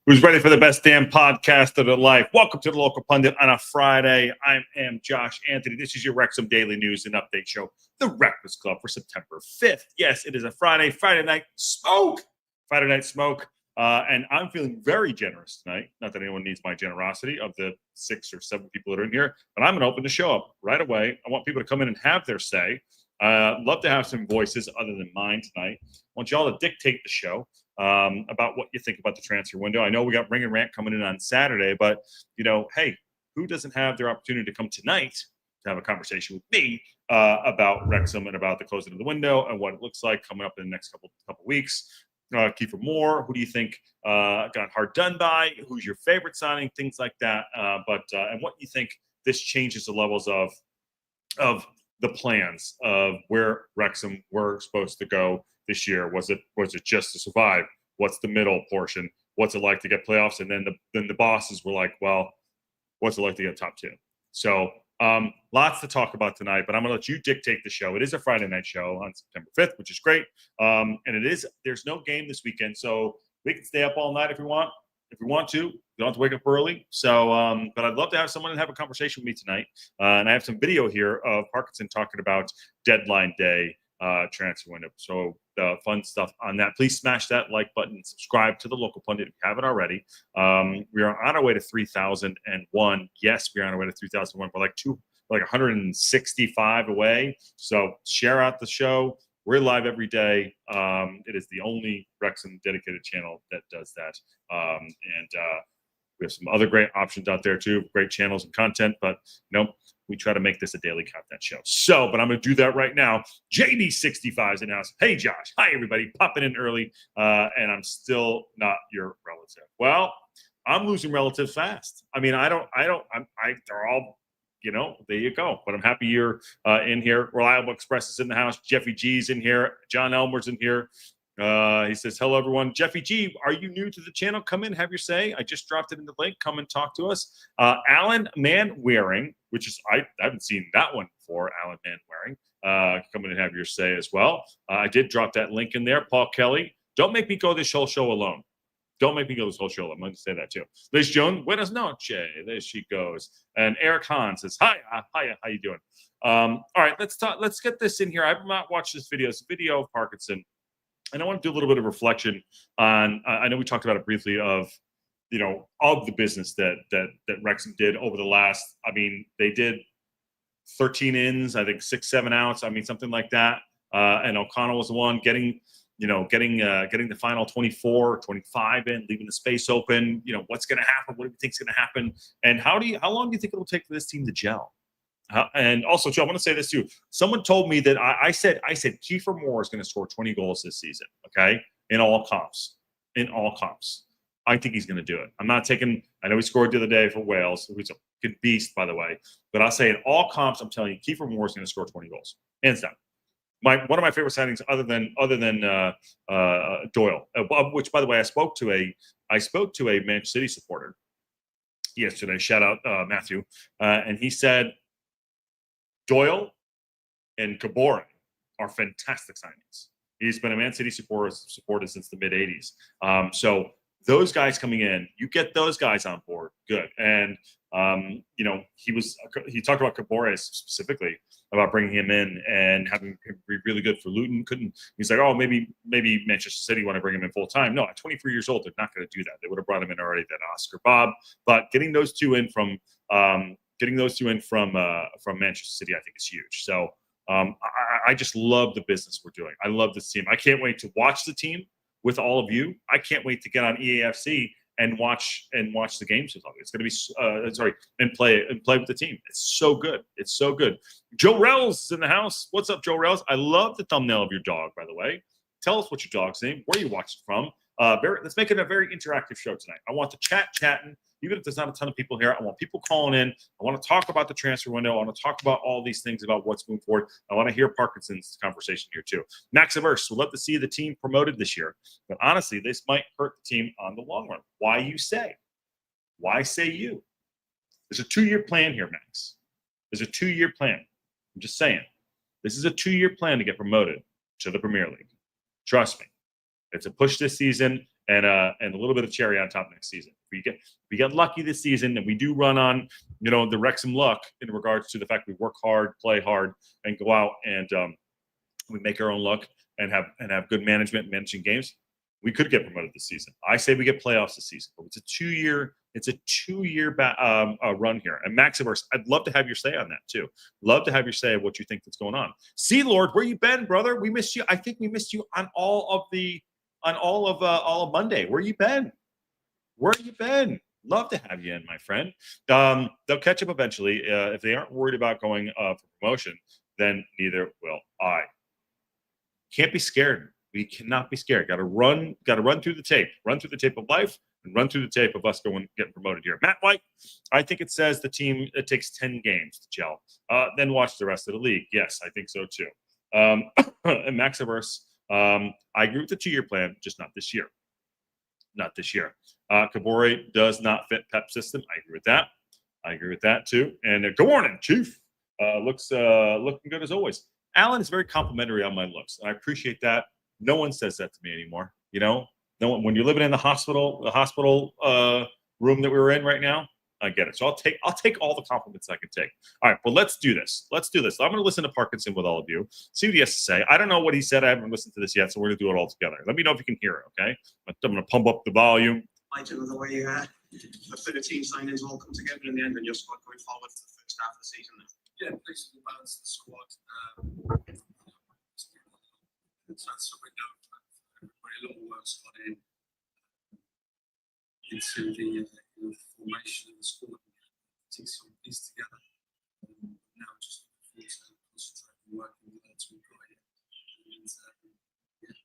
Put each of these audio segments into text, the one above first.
Who's ready for the best damn podcast of their life? Welcome to the Local Pundit on a Friday. I am Josh Anthony. This is your Wrexham Daily News and Update Show, the Breakfast Club for September 5th. Yes, it is a Friday night smoke. Friday night smoke. And I'm feeling very generous tonight. Not that anyone needs my generosity of the 6 or 7 people that are in here, but I'm going to open the show up right away. I want people to come in and have their say. Love to have some voices other than mine tonight. I want you all to dictate the show about what you think about the transfer window. I know we got Ring and Rant coming in on Saturday, but, hey, who doesn't have their opportunity to come tonight to have a conversation with me about Wrexham and about the closing of the window and what it looks like coming up in the next couple weeks? Kiefer Moore, who do you think got hard done by? Who's your favorite signing? Things like that. And what you think this changes the levels of the plans of where Wrexham were supposed to go this year. Was it just to survive? What's the middle portion? What's it like to get playoffs? And then the bosses were like, well, what's it like to get top 2? So lots to talk about tonight, but I'm gonna let you dictate the show. It is a Friday night show on September 5th, which is great. And there's no game this weekend, so we can stay up all night if we want. If we want to, you don't have to wake up early. So, but I'd love to have someone and have a conversation with me tonight. And I have some video here of Parkinson talking about deadline day transfer window. So fun stuff on that. Please smash that like button and subscribe to the Local Pundit if you haven't already. We are on our way to 3,001. Yes, we are on our way to 3,001. We're like 165 away. So share out the show. We're live every day. It is the only Wrexham dedicated channel that does that. We have some other great options out there too, great channels and content, but we try to make this a daily content show. So, but I'm going to do that right now. JD65 is in the house. Hey, Josh. Hi, everybody. Popping in early, and I'm still not your relative. Well, I'm losing relatives fast. I mean, they're all, there you go. But I'm happy you're in here. Reliable Express is in the house. Jeffy G's in here. John Elmer's in here. He says, hello, everyone. Jeffy G, are you new to the channel? Come in, have your say. I just dropped it in the link. Come and talk to us. Alan Manwaring, which is, I haven't seen that one before, Alan Manwaring. Come in and have your say as well. I did drop that link in there. Paul Kelly, don't make me go this whole show alone. Don't make me go this whole show. I'm going to say that too. Liz Jones, buenas noches. There she goes. And Eric Hahn says, hi, how you doing? All right, let's talk. Let's get this in here. I've not watched this video. It's a video of Parkinson. And I want to do a little bit of reflection on, I know we talked about it briefly of the business that Wrexham did over the last, they did 13 ins, I think 6, 7 outs. Something like that. And O'Connell was the one getting the final 24, 25 in, leaving the space open. What's going to happen? What do you think is going to happen? And how long do you think it will take for this team to gel? And also, Joe, I want to say this too. Someone told me that I said Kiefer Moore is going to score 20 goals this season. Okay, in all comps. I think he's going to do it. I'm not taking. I know he scored the other day for Wales, who's a good beast, by the way. But I'll say in all comps, I'm telling you, Kiefer Moore is going to score 20 goals, hands down. One of my favorite signings, other than Doyle, which, by the way, I spoke to a Manchester City supporter yesterday. Shout out Matthew, and he said Doyle and Kabore are fantastic signings. He's been a Man City supporter since the mid '80s. So those guys coming in, you get those guys on board, good. And he talked about Kabore specifically about bringing him in and having him be really good for Luton. He's like, oh, maybe Manchester City want to bring him in full time. No, at 23 years old, they're not going to do that. They would have brought him in already than Oscar Bob. But getting those two in from Manchester City, I think is huge. So I just love the business we're doing. I love this team. I can't wait to watch the team with all of you. I can't wait to get on EAFC and watch the games with all of you. It's going to be and play with the team. It's so good. It's so good. Joe Rells is in the house. What's up, Joe Rells? I love the thumbnail of your dog, by the way. Tell us what your dog's name, where you watch it from. Let's make it a very interactive show tonight. I want the chat chatting. Even if there's not a ton of people here, I want people calling in. I want to talk about the transfer window. I want to talk about all these things about what's moving forward. I want to hear Parkinson's conversation here too. Max Averse, we'd love to see the team promoted this year. But honestly, this might hurt the team on the long run. Why you say? Why say you? There's a 2-year plan here, Max. There's a 2-year plan. I'm just saying. This is a 2-year plan to get promoted to the Premier League. Trust me. It's a push this season, and a little bit of cherry on top next season. If we get lucky this season, and we do run on, the Wrexham luck in regards to the fact we work hard, play hard, and go out and we make our own luck and have good management managing games, we could get promoted this season. I say we get playoffs this season, but it's a two-year run here. And Maxiverse, I'd love to have your say on that too. Love to have your say of what you think that's going on. Sea Lord, where you been, brother? We missed you. I think we missed you on all of Monday. Where you been? Love to have you in, my friend. They'll catch up eventually. If they aren't worried about going for promotion, then neither will I. Can't be scared. We cannot be scared. Got to run through the tape. Run through the tape of life and run through the tape of us getting promoted here. Matt White, I think it says the team, it takes 10 games to gel. Then watch the rest of the league. Yes, I think so too. And Maxiverse, I agree with the 2-year plan, just not this year. Not this year. Kabore does not fit Pep system. I agree with that too. And good morning, Chief. Looking good as always. Alan is very complimentary on my looks, and I appreciate that. No one says that to me anymore. No one. When you're living in the hospital room that we're in right now, I get it. So I'll take all the compliments I can take. All right, well, let's do this. I'm going to listen to Parkinson with all of you. See what he has to say. I don't know what he said. I haven't listened to this yet, so we're going to do it all together. Let me know if you can hear it. Okay, I'm going to pump up the volume. I do the way the 13 signings all come together in the end, and your squad going forward for the first half of the season. Yeah, please balance the squad. That's a window for everybody. A lot of work's gone into the formation of the squad, putting some pieces together. Now just concentrate on working with that we've got here, and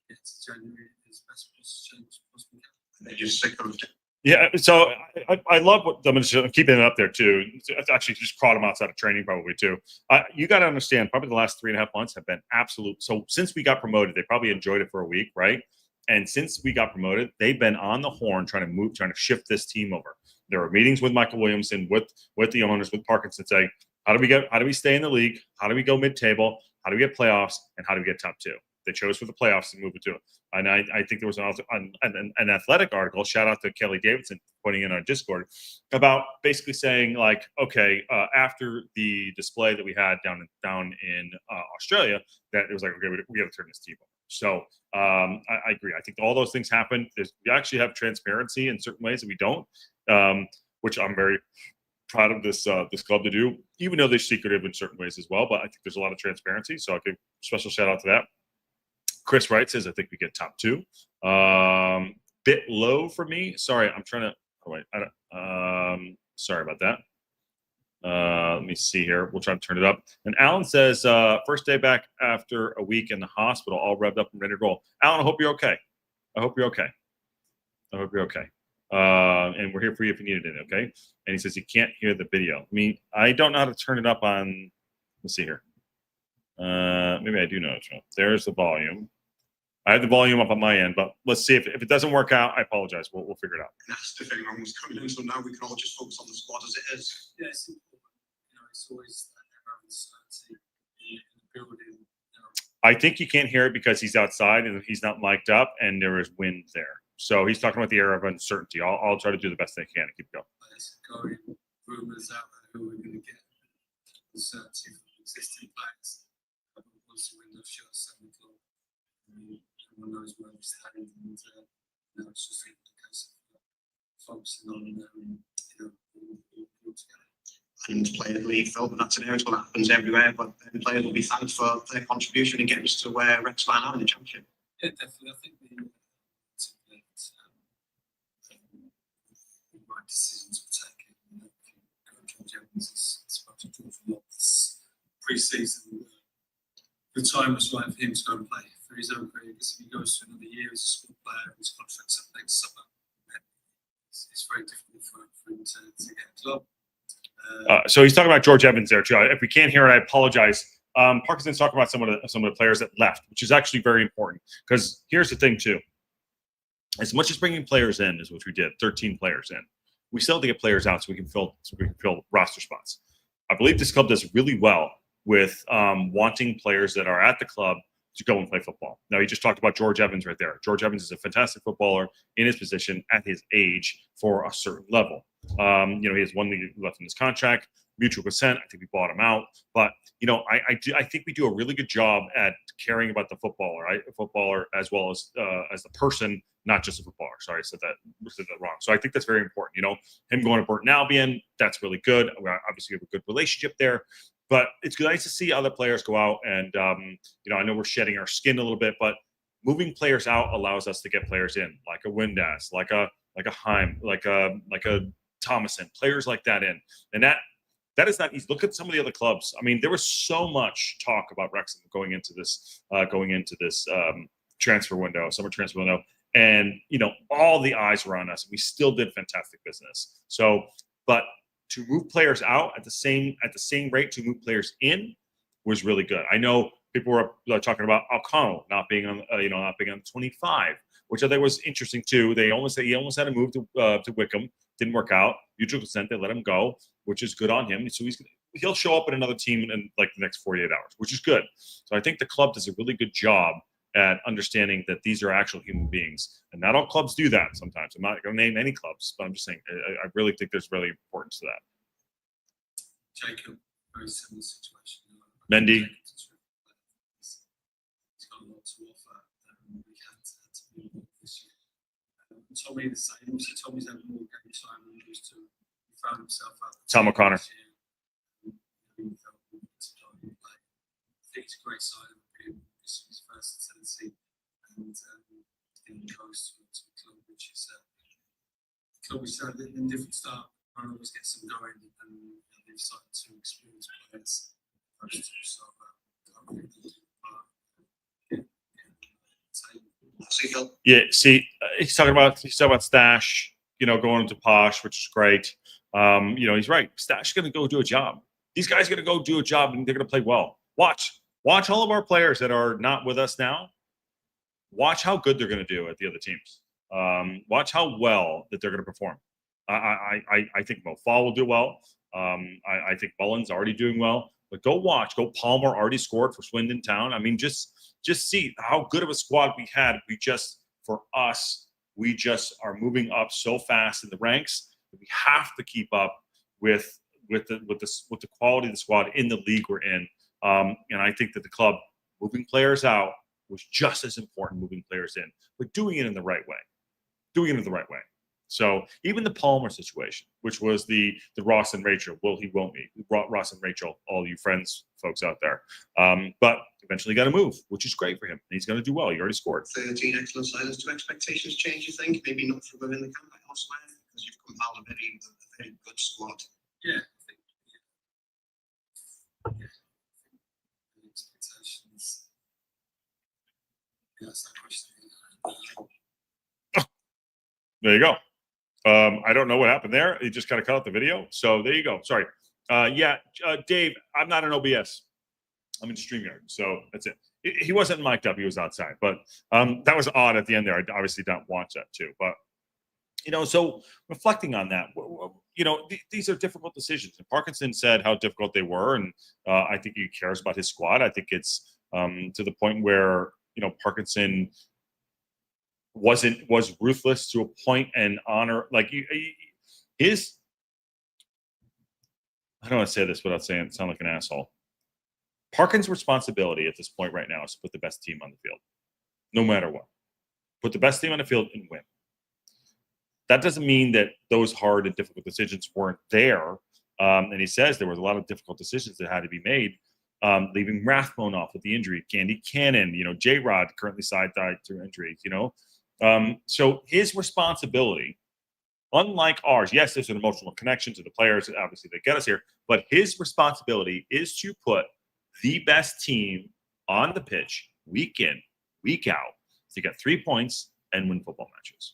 get to January as best possible can. They just stick them. Yeah, so I love what I'm keeping it up there too. It's actually just caught him outside of training probably too. You got to understand, probably the last 3.5 months have been absolute. So since we got promoted, they probably enjoyed it for a week, right? And since we got promoted, they've been on the horn trying to shift this team over. There were meetings with Michael Williamson, with the owners, with Parkinson, saying, how do we stay in the league? How do we go mid-table? How do we get playoffs? And how do we get top 2? They chose for the playoffs and move it to it. And I think there was an athletic article, shout out to Kelly Davidson, putting in our Discord, about basically saying like, okay, after the display that we had down in Australia, that it was like, okay, we got to turn this team over. So I agree. I think all those things happen. We actually have transparency in certain ways that we don't, which I'm very proud of this club to do, even though they're secretive in certain ways as well. But I think there's a lot of transparency. So I give special shout out to that. Chris Wright says, I think we get top 2. Bit low for me. Sorry, I'm trying to. Oh, wait. Sorry about that. Let me see here. We'll try to turn it up. And Alan says, first day back after a week in the hospital, all revved up and ready to roll. Alan, I hope you're okay. And we're here for you if you needed it, okay? And he says he can't hear the video. I mean, I don't know how to turn it up on. Let's see here. Maybe I do know. There's the volume. I have the volume up on my end, but let's see if it doesn't work out. I apologize. We'll figure it out. That's the thing. Wrong was coming in, so now we can all just focus on the squad as it is. Yeah, it's important. It's always that uncertainty in the building. I think you can't hear it because he's outside and he's not mic'd up, and there is wind there. So he's talking about the air of uncertainty. I'll try to do the best I can to keep going. There's going rumors out there who we're going to get uncertainty from existing players. Once the window shuts, 7 o'clock. Everyone knows where we stand, and now it's just a case of focusing on all together. And players leave, Phil, but that's an area that happens everywhere. But then players will be thanked for their contribution in getting us to where Wrexham are now in the championship. Yeah, definitely. I think the right decisions were taken. George Evans is supposed to do a lot this pre-season. The time was right for him to go and play for his own career, because if he goes to another year as a school player, his contract's up next summer, it's very difficult for him to get a club. So he's talking about George Evans there too. If we can't hear it, I apologize. Parkinson's talking about some of the players that left, which is actually very important, because here's the thing too. As much as bringing players in, as which we did, 13 players in, we still have to get players out so we can fill roster spots. I believe this club does really well with wanting players that are at the club to go and play football. Now, he just talked about George Evans right there. George Evans is a fantastic footballer in his position at his age for a certain level. He has 1 league left in his contract, mutual consent. I think we bought him out. But, I think we do a really good job at caring about the footballer, right? A footballer as well as the person, not just a footballer. Sorry, I said that wrong. So I think that's very important. Him going to Burton Albion, that's really good. We obviously have a good relationship there. But it's nice to see other players go out and, I know we're shedding our skin a little bit, but moving players out allows us to get players in, like a Windass, like a Heim, like a Thomason, players like that in. And that is not easy. Look at some of the other clubs. I mean, there was so much talk about Wrexham going into this transfer window, summer transfer window. And, all the eyes were on us. We still did fantastic business. So, but to move players out at the same rate to move players in was really good. I know people were talking about O'Connell not being on 25, which I think was interesting too. He almost had to move to Wickham, didn't work out. Mutual consent, they let him go, which is good on him. So he'll show up at another team in like the next 48 hours, which is good. So I think the club does a really good job at understanding that these are actual human beings, and not all clubs do that. Sometimes I'm not going to name any clubs, but I'm just saying I really think there's really importance to that. Jacob, very similar situation. Mendy. He's got a lot to offer. We had to move on this year. Tommy the same. Obviously, Tommy's had more game time than he used to. He found himself out. Tom O'Connor. I think it's a great sign of him. This is his first tendency, and he goes to a club which is in different start. I always get some going, and they've started to experience players. So, Yeah. See, he's talking about Stash, going to Posh, which is great. He's right. Stash is going to go do a job. These guys are going to go do a job, and they're going to play well. Watch all of our players that are not with us now. Watch how good they're going to do at the other teams. Watch how well that they're going to perform. I think Mo Fall will do well. I think Mullen's already doing well. But go watch. Palmer already scored for Swindon Town. I mean, just see how good of a squad we had. We just are moving up so fast in the ranks that we have to keep up with the quality of the squad in the league we're in. And I think that the club moving players out was just as important moving players in, but doing it in the right way. So even the Palmer situation, which was the Ross and Rachel, he won't be. We brought Ross and Rachel, all you friends, folks out there. But eventually got to move, which is great for him. He's going to do well. He already scored. 13 excellent signings. Do expectations change, you think? Maybe not from within the camp, but elsewhere, because you've compiled a very good squad. Yeah, I think. Yeah. Expectations. Yeah, that's that question. There you go. I don't know what happened there. It just kind of cut out the video. So there you go. Sorry. Dave, I'm not an OBS. I'm in StreamYard. So that's it. He wasn't mic'd up. He was outside. But that was odd at the end there. I obviously don't watch that too. But, so reflecting on that, these are difficult decisions. And Parkinson said how difficult they were. And I think he cares about his squad. I think it's to the point where, Parkinson was ruthless to a point and honor like his. I don't want to say this without sound like an asshole. Parkin's responsibility at this point right now is to put the best team on the field, no matter what. Put the best team on the field and win. That doesn't mean that those hard and difficult decisions weren't there. And he says there was a lot of difficult decisions that had to be made. Leaving Rathbone off with the injury, Candy Cannon, J-Rod currently side-tied through injuries, So his responsibility, unlike ours, yes, there's an emotional connection to the players, obviously they get us here, but his responsibility is to put the best team on the pitch week in, week out to get 3 points and win football matches.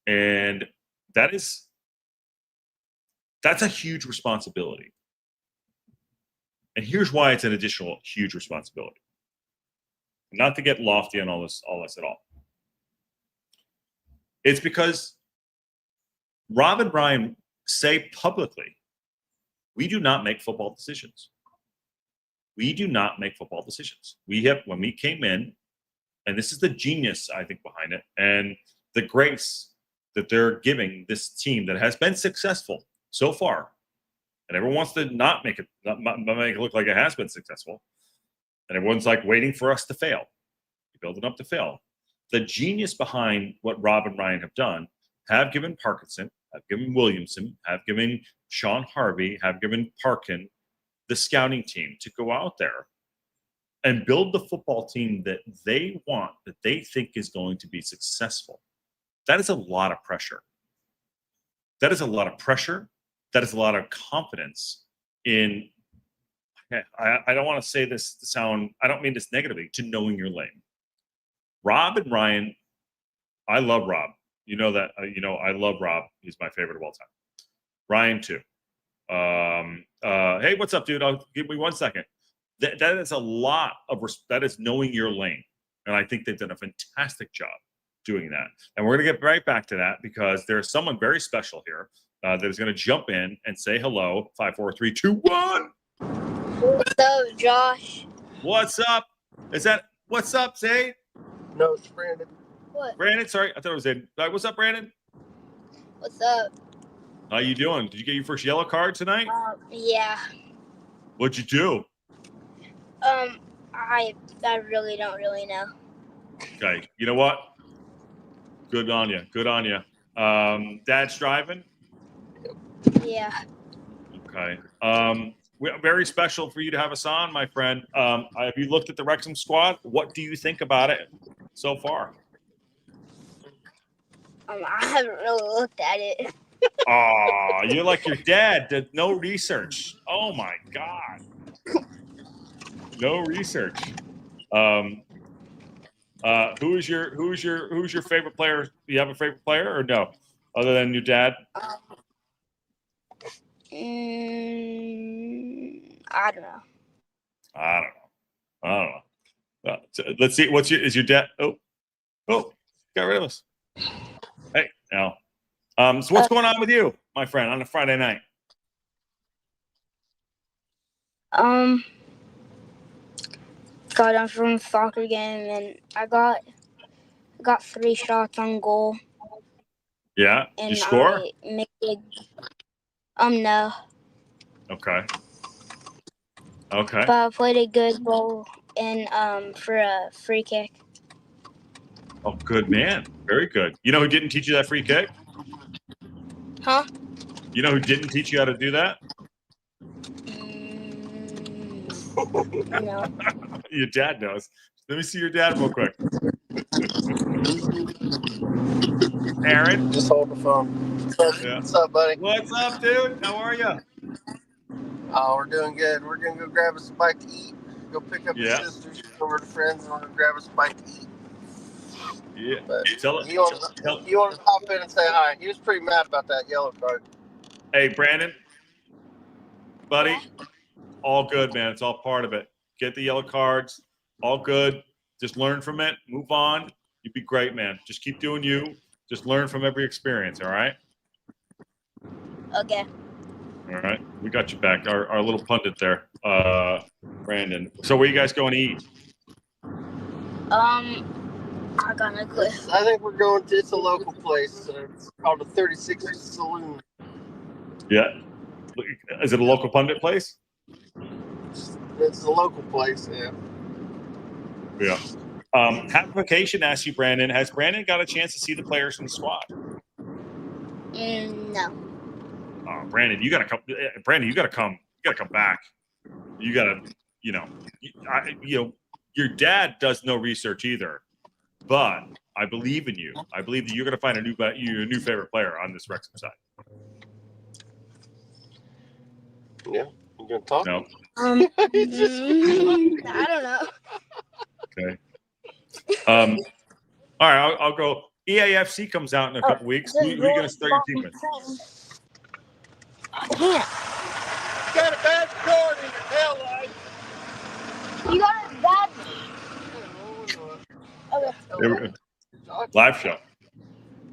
And that's a huge responsibility. And here's why it's an additional huge responsibility. Not to get lofty on all this at all. It's because Rob and Brian say publicly, we do not make football decisions. We do not make football decisions. When we came in, and this is the genius, I think, behind it, and the grace that they're giving this team that has been successful so far. And everyone wants to not make it look like it has been successful. And everyone's like waiting for us to fail. You build it up to fail. The genius behind what Rob and Ryan have done have given Parkinson, have given Williamson, have given Sean Harvey, have given Parkin the scouting team to go out there and build the football team that they want, that they think is going to be successful. That is a lot of pressure. That is a lot of pressure. That is a lot of confidence in, I don't want to say this to sound, I don't mean this negatively, to knowing your lane. Rob and Ryan, I love Rob. You know that, I love Rob. He's my favorite of all time. Ryan too. Hey, what's up, dude? Give me 1 second. That is a lot of, that is knowing your lane. And I think they've done a fantastic job doing that. And we're going to get right back to that because there's someone very special here that is going to jump in and say hello. 5, 4, 3, 2, 1. What's up, Josh? What's up? What's up, Zay? No, it's Brandon. What? Brandon, sorry. I thought it was Zay. What's up, Brandon? What's up? How you doing? Did you get your first yellow card tonight? Yeah. What'd you do? I really don't really know. Okay. You know what? Good on you. Good on you. Dad's driving? Yeah. Okay. Very special for you to have us on, my friend. Have you looked at the Wrexham squad? What do you think about it so far? I haven't really looked at it. Oh, you're like your dad. Did no research. Oh my God. No research. Who's your favorite player? Do you have a favorite player or no? Other than your dad? I don't know. I don't know. Let's see. Is your dad? Oh, got rid of us. Hey, now. So what's going on with you, my friend, on a Friday night? Got done from a soccer game and I got 3 shots on goal. Yeah. And You score? I made no. Okay. Okay. But I played a good goal and for a free kick. Oh, good man. Very good. You know who didn't teach you that free kick? Huh? You know who didn't teach you how to do that? No. Your dad knows. Let me see your dad real quick. Aaron? Just hold the phone. Yeah. What's up, buddy? What's up, dude? How are you? Oh, we're doing good. We're going to go grab us a bite to eat. Go pick up your sisters over to friends and we're going to grab us a bite to eat. Yeah. But Tell you want to pop in and say hi. He was pretty mad about that yellow card. Hey, Brandon, buddy, all good, man. It's all part of it. Get the yellow cards. All good. Just learn from it. Move on. You'd be great, man. Just keep doing you. Just learn from every experience, all right? Okay. All right. We got you back. Our little pundit there, Brandon. So where you guys going to eat? I got no clue. I think we're going to, it's a local place. It's called the 36 Saloon. Yeah. Is it a local pundit place? It's a local place, yeah. Yeah. Application asks you, Brandon, has Brandon got a chance to see the players in the squad? No. Oh, Brandon, you gotta come. Brandon, you gotta come. You gotta come back. You gotta, your dad does no research either, but I believe in you. I believe that you're gonna find a new favorite player on this Wrexham side. Yeah, you gonna talk? No. I don't know. Okay. All right, I'll go. EAFC comes out in a couple weeks. Who are you gonna start your team with? I can't. You got a bad cord in your tail light. You got a bad. Okay. Live show.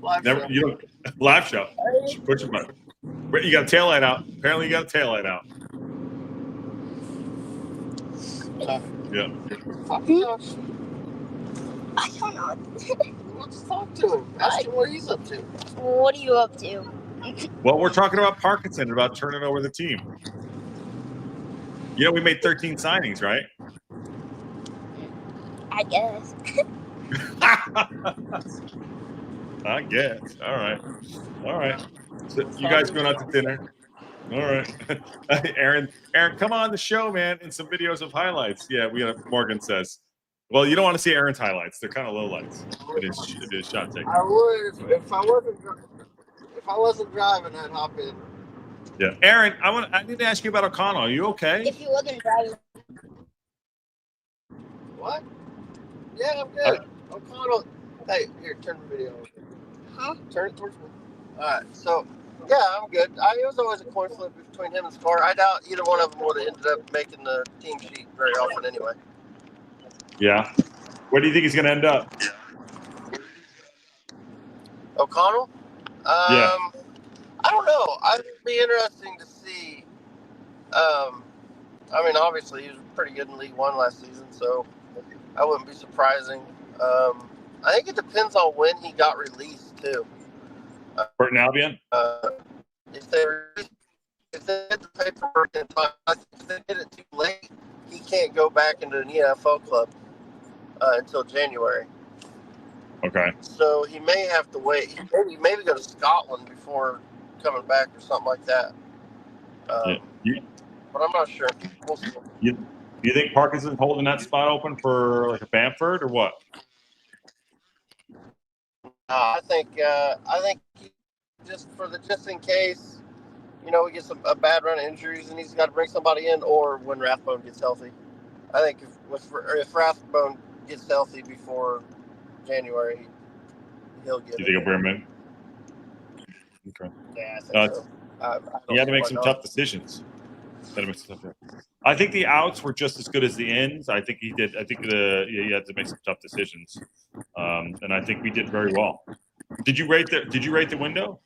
Live show. Live show. Put your button. You got a tail light out. Apparently, you got a tail light out. Yeah. Talk to Josh. I don't know. Let's talk to him. Ask him what he's up to. What are you up to? Well, we're talking about Parkinson, about turning over the team. We made 13 signings, right? I guess. I guess. All right. So you guys going out to dinner? All right. Aaron, come on the show, man, in some videos of highlights. Yeah, Morgan says. Well, you don't want to see Aaron's highlights. They're kind of low lights. It is shot taking. I would if I wasn't driving, I'd hop in. Yeah. Aaron, I need to ask you about O'Connell. Are you okay? If you wasn't driving. What? Yeah, I'm good. O'Connell. Hey, here, turn the video over. Huh? Turn it towards me. Alright, so yeah, I'm good. It was always a coin flip between him and Scar. I doubt either one of them would have ended up making the team sheet very often anyway. Yeah. Where do you think he's going to end up? O'Connell? Yeah. I don't know. It'd be interesting to see. I mean, obviously, he was pretty good in League One last season, so that wouldn't be surprising. I think it depends on when he got released, too. Burton Albion? If they did the paperwork in time, if they did it too late, he can't go back into an EFL club until January. Okay. So he may have to wait. Maybe go to Scotland before coming back or something like that. But I'm not sure. We'll see. You think Parkinson's holding that spot open for like a Bamford or what? I think just in case, we get a bad run of injuries and he's got to bring somebody in, or when Rathbone gets healthy. I think if Rathbone gets healthy before January, he'll get. You think he'll bring him in? Okay. Yeah, I think so. He had to make some tough decisions. I think the outs were just as good as the ins. I think he did. I think he had to make some tough decisions, and I think we did very well. Did you rate the window?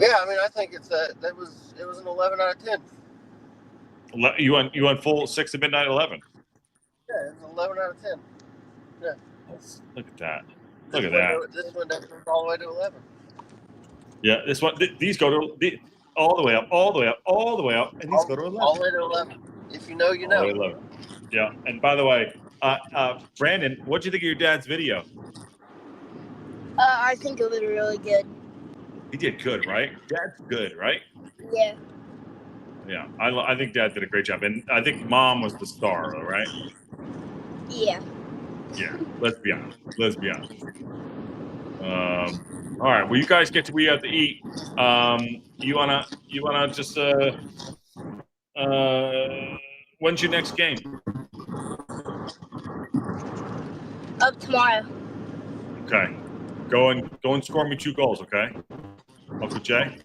Yeah, I mean, I think it was an 11 out of 10. You went full 6 to midnight 11. Yeah, it was 11 out of 10. Yeah. Look at that. This window goes all the way to 11. Yeah, this one. These go to all the way up, all the way up, all the way up, and these go to 11. All the way to 11. If you know, you know. All the way to 11. Yeah, and by the way, Brandon, what'd you think of your dad's video? I think it was really good. He did good, right? Dad's good, right? Yeah. Yeah, I think Dad did a great job, and I think Mom was the star, though, right? Yeah. Yeah. Let's be honest. All right. Well, you guys we have to eat. You wanna just when's your next game? Up tomorrow. Okay. Go and score me 2 goals, okay? Uncle Jay?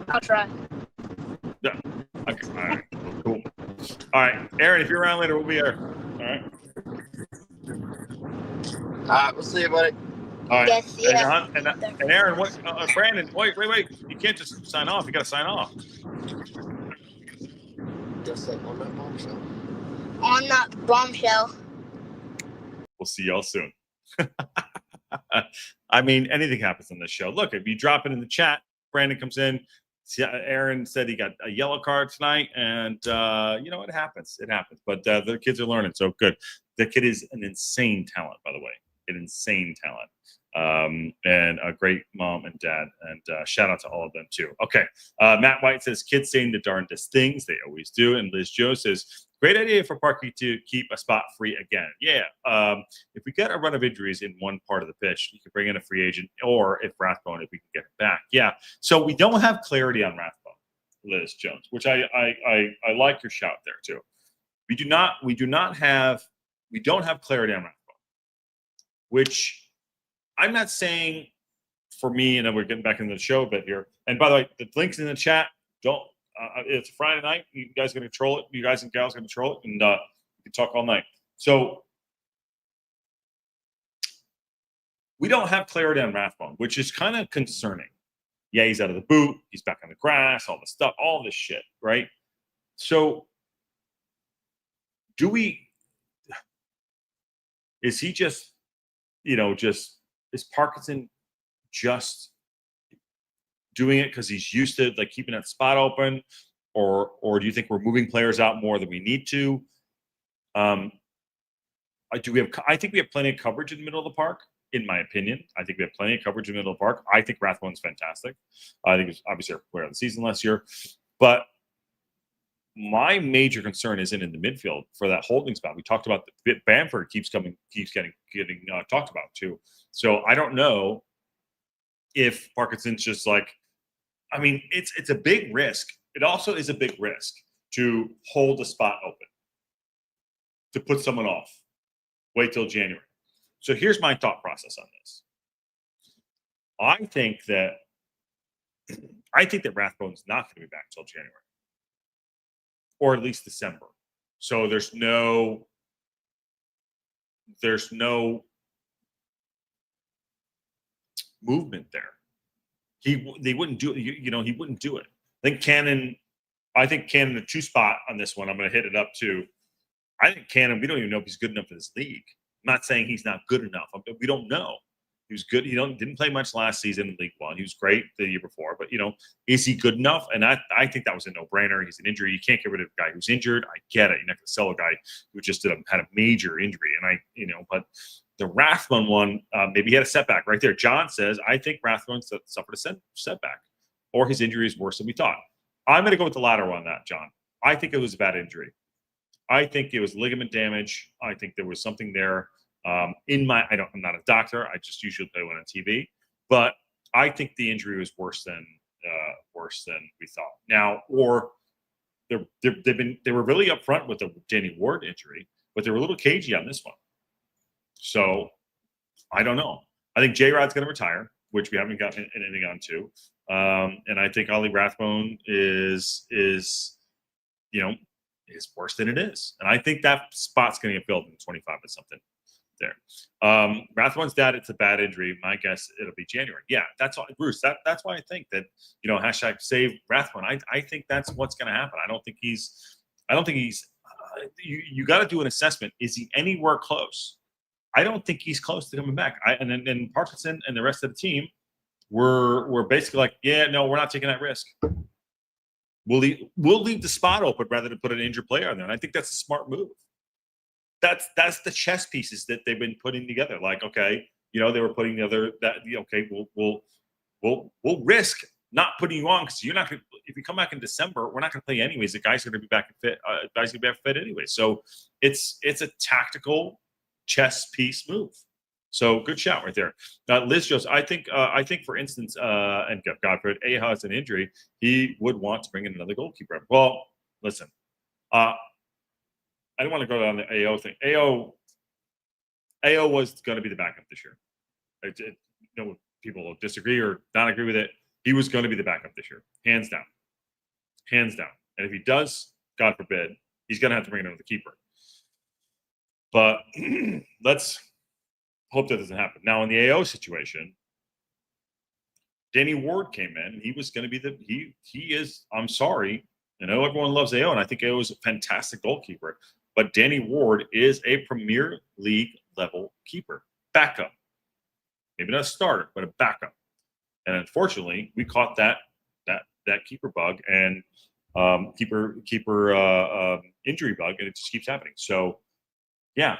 I'll try. Yeah. Okay. All right. Cool. All right. Aaron, if you're around later, we'll be here. All right. All right. We'll see you, buddy. All right. Yes, yeah. And Aaron, what? Brandon, wait. You can't just sign off. You got to sign off. Just like on that bombshell. On that bombshell. We'll see y'all soon. I mean, anything happens on this show. Look, if you drop it in the chat, Brandon comes in. Aaron said he got a yellow card tonight, and it happens. It happens. But the kids are learning, so good. The kid is an insane talent, by the way. An insane talent. And a great mom and dad. And shout out to all of them, too. Okay. Matt White says, kids saying the darndest things. They always do. And Liz Joe says, great idea for Parky to keep a spot free again. Yeah. If we get a run of injuries in one part of the pitch, you could bring in a free agent, or if Rathbone, if we can get it back. Yeah. So we don't have clarity on Rathbone, Liz Jones, which I like your shout there too. We don't have clarity on Rathbone, which I'm not saying for me, and then we're getting back into the show a bit here. And by the way, the link's in the chat. It's Friday night. You guys are going to control it. You guys and gals are going to control it, and you can talk all night. So we don't have clarity on Rathbone, which is kind of concerning. Yeah, he's out of the boot. He's back on the grass, all the stuff, all this shit, right? So is he just, is Parkinson just doing it because he's used to like keeping that spot open? Or do you think we're moving players out more than we need to? I think we have plenty of coverage in the middle of the park, in my opinion. I think we have plenty of coverage in the middle of the park. I think Rathbone's fantastic. I think he's obviously our player of the season last year. But my major concern isn't in the midfield for that holding spot. We talked about Bamford keeps getting talked about too. So I don't know if Parkinson's just like, I mean, it's a big risk. It also is a big risk to hold a spot open, to put someone off, wait till January. So here's my thought process on this. I think that Rathbone's not going to be back till January, or at least December. So there's no movement there. They wouldn't do it. He wouldn't do it. I think Cannon, the 2 spot on this one, I'm going to hit it up too. I think Cannon, we don't even know if he's good enough for this league. I'm not saying he's not good enough. We don't know. He was good. He didn't play much last season in League One. He was great the year before. But, is he good enough? And I think that was a no-brainer. He's an injury. You can't get rid of a guy who's injured. I get it. You're not going to sell a guy who just had a major injury. And but the Rathbone one, maybe he had a setback right there. John says, I think Rathbone suffered a setback, or his injury is worse than we thought. I'm going to go with the latter one on that, John. I think it was a bad injury. I think it was ligament damage. I think there was something there. I'm not a doctor. I just usually play one on TV, but I think the injury was worse than we thought. Now, or they were really upfront with the Danny Ward injury, but they were a little cagey on this one. So I don't know. I think J Rod's going to retire, which we haven't gotten anything on to. And I think Ollie Rathbone is worse than it is. And I think that spot's going to get filled in 25 or something there. Rathbone's dad, it's a bad injury. My guess, it'll be January. Yeah, that's all, Bruce. That's why I think that, hashtag save Rathbone. I think that's what's going to happen. I don't think he's you got to do an assessment. Is he anywhere close? I don't think he's close to coming back. And Parkinson and the rest of the team were basically like, yeah, no, we're not taking that risk. We'll leave the spot open rather than put an injured player on there. And I think that's a smart move. That's the chess pieces that they've been putting together. Like, okay, they were putting together that, okay, we'll risk not putting you on because you're not going to, if you come back in December, we're not going to play anyways. The guy's going to be back fit. Guys going to be back fit anyway. So it's a tactical chess piece move. So good shout right there. Liz goes, I think for instance, and God forbid, Aja has an injury, he would want to bring in another goalkeeper. Well, listen, I don't want to go down the AO thing. AO was going to be the backup this year. People will disagree or not agree with it. He was going to be the backup this year, hands down. And if he does, God forbid, he's going to have to bring in another keeper. But let's hope that doesn't happen. Now, in the AO situation, Danny Ward came in. He was going to be he is, I'm sorry, I know everyone loves AO, and I think AO is a fantastic goalkeeper. But Danny Ward is a Premier League level keeper. Backup. Maybe not a starter, but a backup. And unfortunately, we caught that keeper bug and keeper injury bug, and it just keeps happening. So, yeah,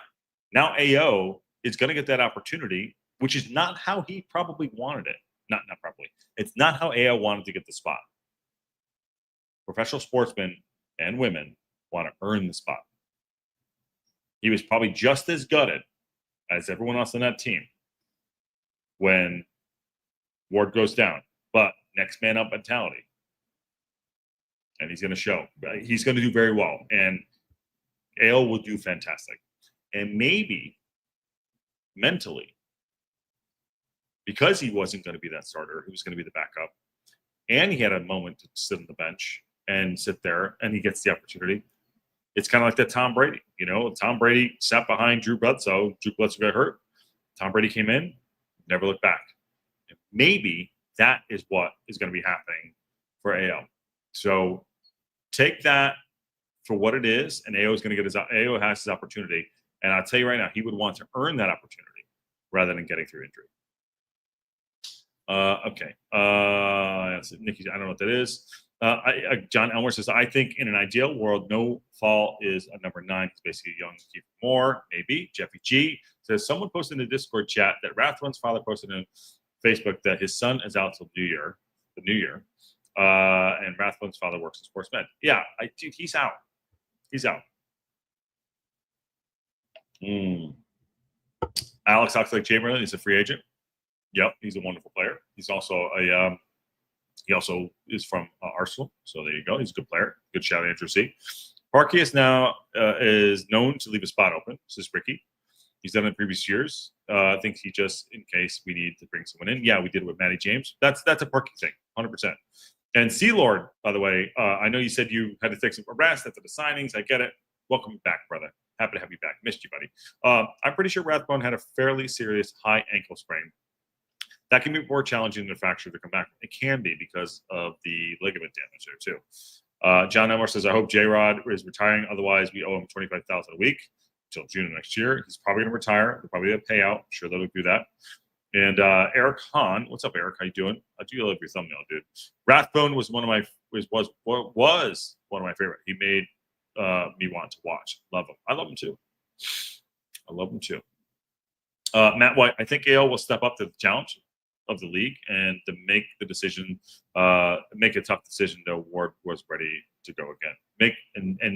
now AO is going to get that opportunity, which is not how he probably wanted it. Not probably. It's not how AO wanted to get the spot. Professional sportsmen and women want to earn the spot. He was probably just as gutted as everyone else on that team when Ward goes down. But next man up mentality. And he's going to show. He's going to do very well. And AO will do fantastic. And maybe mentally, because he wasn't going to be that starter, he was going to be the backup, and he had a moment to sit on the bench and sit there, and he gets the opportunity. It's kind of like that Tom Brady. Tom Brady sat behind Drew Bledsoe. Drew Bledsoe got hurt. Tom Brady came in, never looked back. And maybe That is what is going to be happening for AO. So take that for what it is, and AO is going to get AO has his opportunity. And I'll tell you right now, he would want to earn that opportunity rather than getting through injury. Okay. Nikki, I don't know what that is. John Elmer says, I think in an ideal world, no fall is a number 9. It's basically a young Keith Moore, maybe. Jeffy G says, someone posted in the Discord chat that Rathbun's father posted on Facebook that his son is out till the new year. And Rathbun's father works in sports med. Yeah, dude, he's out. He's out. Alex Oxlade Chamberlain is a free agent. Yep, he's a wonderful player. He's also he also is from Arsenal, so there you go. He's a good player. Good shout, Andrew C. Parkey is now is known to leave a spot open. Says Ricky. He's done it in previous years. I think he just, in case we need to bring someone in. Yeah, we did it with Matty James. That's a Parkey thing, 100%. And C-Lord, by the way, I know you said you had to take some rest after the signings. I get it. Welcome back, brother. Happy to have you back. Missed you, buddy. I'm pretty sure Rathbone had a fairly serious high ankle sprain. That can be more challenging than a fracture to come back. It can be because of the ligament damage there too. John Elmore says, I hope J-Rod is retiring. Otherwise, we owe him $25,000 a week until June of next year. He's probably going to retire. They'll probably have a payout. I'm sure they'll do that. And Eric Hahn, what's up, Eric? How you doing? I do love your thumbnail, dude. Rathbone was one of my favorite. He made me want to watch. Love him. I love him too. Matt White, I think AO will step up to the challenge of the league and to make the decision, make a tough decision. Though Ward was ready to go again.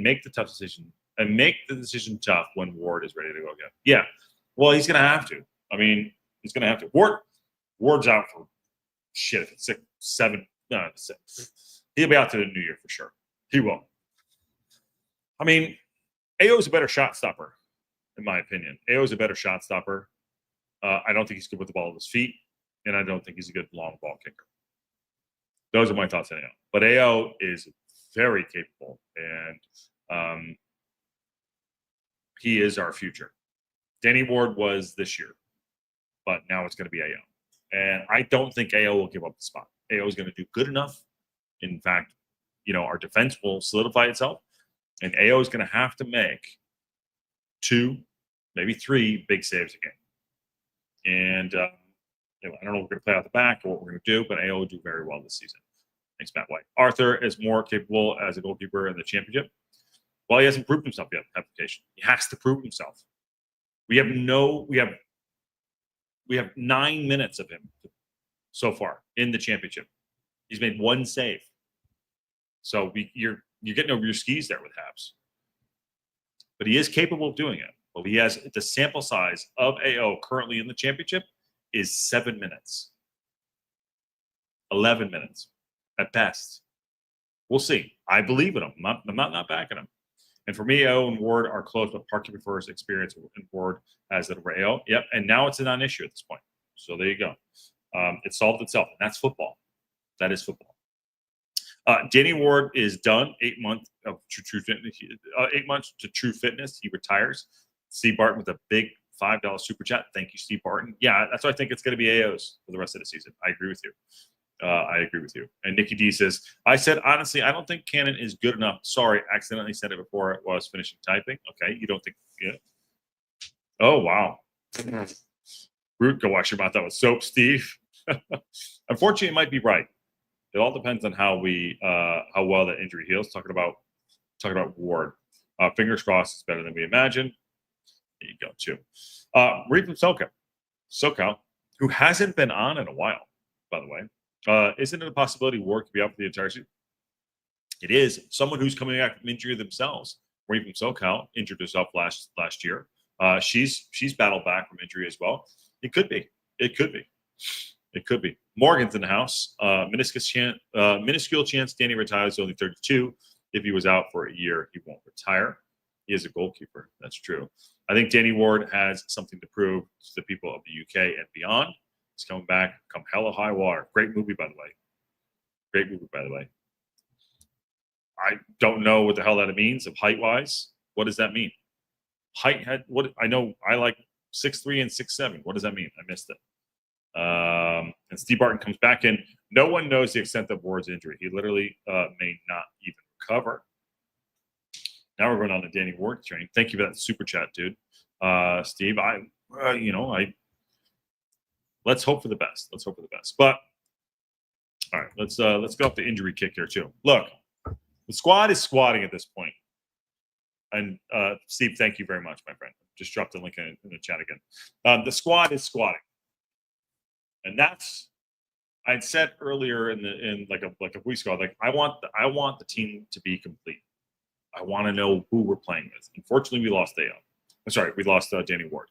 Make the tough decision and make the decision tough when Ward is ready to go again. Yeah, well, he's going to have to. I mean, he's going to have to. Ward's out for shit. If it's 6, 7, no, 6. He'll be out to the new year for sure. He will. I mean, AO is a better shot stopper, in my opinion. AO is a better shot stopper. I don't think he's good with the ball at his feet, and I don't think he's a good long ball kicker. Those are my thoughts on AO. But AO is very capable, and he is our future. Danny Ward was this year, but now it's going to be AO. And I don't think AO will give up the spot. AO is going to do good enough. In fact, our defense will solidify itself, and AO is going to have to make 2, maybe 3 big saves a game. And I don't know if we're going to play out the back or what we're going to do, but AO will do very well this season. Thanks, Matt White. Arthur is more capable as a goalkeeper in the championship. Well, he hasn't proved himself yet in the application. He has to prove himself. We have 9 minutes of him so far in the championship. He's made 1 save. So you're getting over your skis there with Habs. But he is capable of doing it. Well, he has the sample size of AO currently in the championship is 7 minutes. 11 minutes at best. We'll see. I believe in him. I'm not backing him. And for me, AO and Ward are close, but Parkey prefers experience, and Ward has it over AO. Yep. And now it's a non-issue at this point. So there you go. It solved itself. And that's football. That is football. Danny Ward is done. 8 months of true fitness. 8 months to true fitness. He retires. Steve Barton with a big $5 super chat. Thank you, Steve Barton. Yeah, that's why I think it's going to be AOs for the rest of the season. I agree with you. And Nikki D says, I said, honestly, I don't think Cannon is good enough. Sorry, accidentally said it before I was finishing typing. Okay, you don't think, yeah. Oh, wow. Root, go wash your mouth out with soap, Steve. Unfortunately, it might be right. It all depends on how well that injury heals. Talking about Ward. Fingers crossed, it's better than we imagined. There you go, too. Marie from SoCal, who hasn't been on in a while, by the way. Isn't it a possibility Ward could be out for the entire season? It is. Someone who's coming back from injury themselves. Marie from SoCal injured herself last year. She's battled back from injury as well. It could be. Morgan's in the house. Minuscule chance Danny retires. Only 32. If he was out for a year, he won't retire. He is a goalkeeper. That's true. I think Danny Ward has something to prove to the people of the UK and beyond. He's coming back, come hell or high water. Great movie, by the way. I don't know what the hell that means of height-wise. What does that mean? Height had what? I know I like 6'3" and 6'7". What does that mean? I missed it. And Steve Barton comes back in. No one knows the extent of Ward's injury. He literally may not even recover. Now we're going on the Danny Ward train. Thank you for that super chat, dude. Steve, let's hope for the best. Let's hope for the best. But all right, let's go off the injury kick here too. Look, the squad is squatting at this point. And Steve, thank you very much, my friend. Just dropped the link in the chat again. The squad is squatting, and that's I'd said earlier in like a week ago. Like I want the team to be complete. I want to know who we're playing with. Unfortunately, we lost we lost Danny Ward.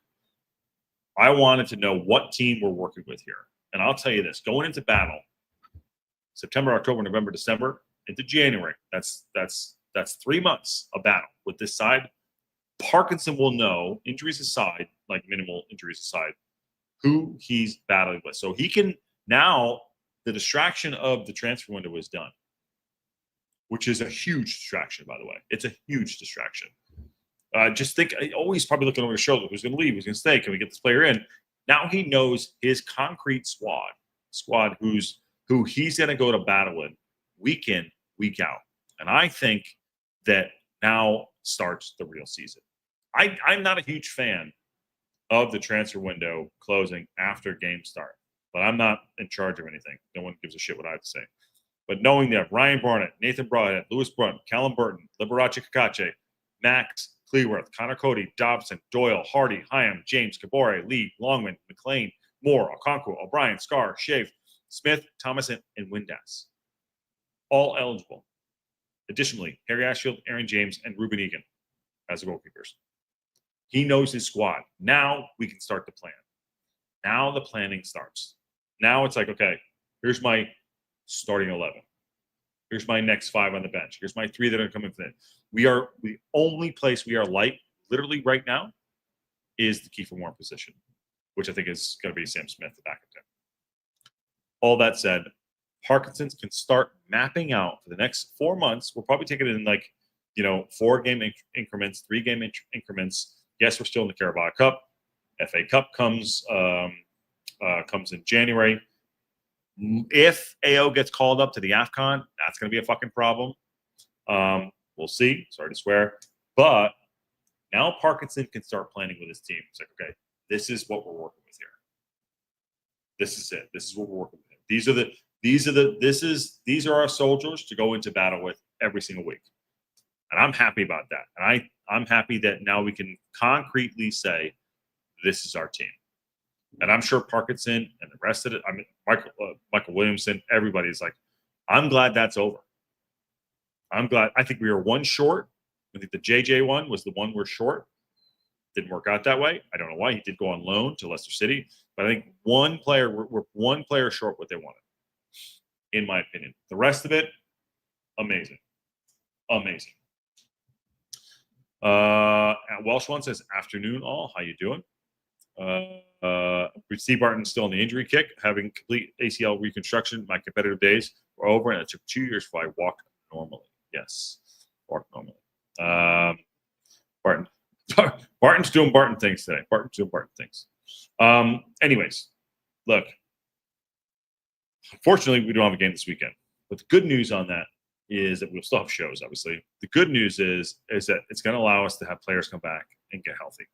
I wanted to know what team we're working with here, and I'll tell you this: going into battle, September, October, November, December, into January. That's 3 months of battle with this side. Parkinson will know, injuries aside, like minimal injuries aside, who he's battling with. So he can now, the distraction of the transfer window is done, which is a huge distraction, by the way. It's a huge distraction. Just think, always probably looking over his shoulder. Who's going to leave? Who's going to stay? Can we get this player in? Now he knows his concrete squad who he's going to go to battle with week in, week out. And I think that now starts the real season. I'm not a huge fan of the transfer window closing after games start, but I'm not in charge of anything. No one gives a shit what I have to say. But knowing that Ryan Barnett, Nathan Broadhead, Lewis Brunt, Callum Burton, Liberace Kakache, Max Cleworth, Connor Cody, Dobson, Doyle, Hardy, Hyam, James, Kabore, Lee, Longman, McLean, Moore, Okonkwo, O'Brien, Scar, Shave, Smith, Thomason, and Windass. All eligible. Additionally, Harry Ashfield, Aaron James, and Ruben Egan as the goalkeepers. He knows his squad. Now we can start the plan. Now the planning starts. Now it's like, okay, here's my starting 11. Here's my next 5 on the bench. Here's my 3 that are coming in. The only place we are light, literally right now, is the Kiefer Moore position, which I think is going to be Sam Smith, the backup there. All that said, Parkinson's can start mapping out for the next 4 months. We'll probably take it in 4-game increments, 3-game increments. Yes, we're still in the Carabao Cup. FA Cup comes in January. If AO gets called up to the AFCON, that's going to be a fucking problem. We'll see. Sorry to swear. But now Parkinson can start planning with his team. It's like, okay, this is what we're working with here. This is it. This is what we're working with. These are our soldiers to go into battle with every single week. And I'm happy about that. And I'm happy that now we can concretely say this is our team. And I'm sure Parkinson and the rest of it, Michael Williamson, everybody's like, I'm glad that's over. I'm glad. I think we were one short. I think the JJ one was the one we're short. Didn't work out that way. I don't know why. He did go on loan to Leicester City. But I think we're one player short what they wanted, in my opinion. The rest of it, amazing. Amazing. Welsh one says, afternoon all. How you doing? Steve Barton still in the injury kick, having complete ACL reconstruction. My competitive days were over, and it took 2 years before I walked normally. Yes, walk normally. Barton's doing Barton things today. Anyways, look. Unfortunately, we don't have a game this weekend. But the good news on that is that we'll still have shows, obviously. The good news is that it's going to allow us to have players come back and get healthy.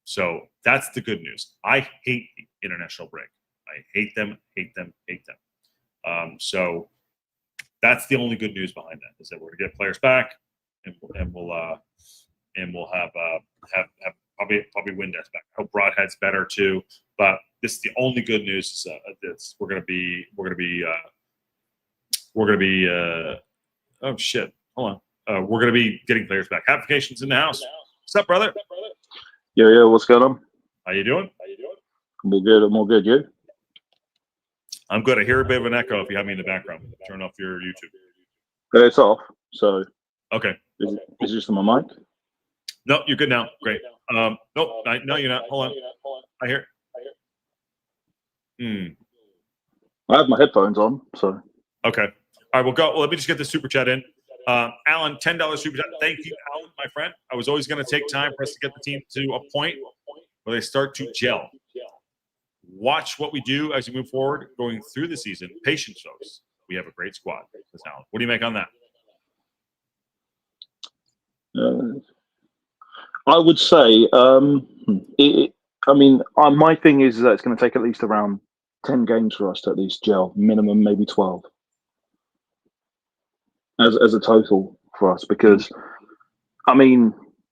So that's the good news. I hate the international break. I hate them. So that's the only good news behind that, is that we're going to get players back, and we'll have probably Windass back. I hope Broadhead's better too. But this is the only good news is that we're going to be oh shit, hold on. We're going to be getting players back. Applications in the house. What's up, brother? Yeah, what's going on? How you doing? I'm all good, you? I'm good. I hear a bit of an echo if you have me in the background. Turn off your YouTube. It's off, so. Okay. Is it just on my mic? No, you're good now. Great. Nope. No, you're not. Hold on. I hear. I have my headphones on, so. Okay. All right, we'll go. Well, let me just get the super chat in. Alan, $10 super chat. Thank you, Alan, my friend. I was always going to take time for us to get the team to a point where they start to gel. watch what we do as we move forward going through the season. Patience, folks. We have a great squad. What do you make on that? I would say, my thing is that it's going to take at least around 10 games for us to at least gel, minimum maybe 12 as a total for us, because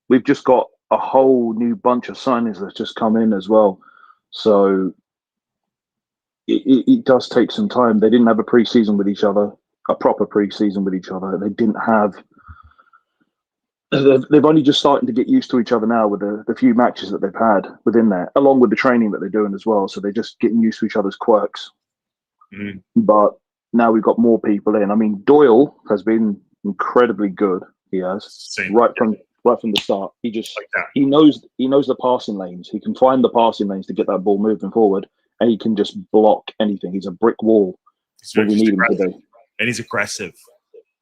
we've just got a whole new bunch of signings that's just come in as well. So it does take some time. They didn't have a pre-season with each other, a proper pre-season with each other. They didn't have. They've only just starting to get used to each other now with the few matches that they've had within there, along with the training that they're doing as well. So they're just getting used to each other's quirks. Mm-hmm. But now we've got more people in. Doyle has been incredibly good. He has right from the start. He knows the passing lanes. He can find the passing lanes to get that ball moving forward, and he can just block anything. He's a brick wall. That's what we need him to be. And he's aggressive.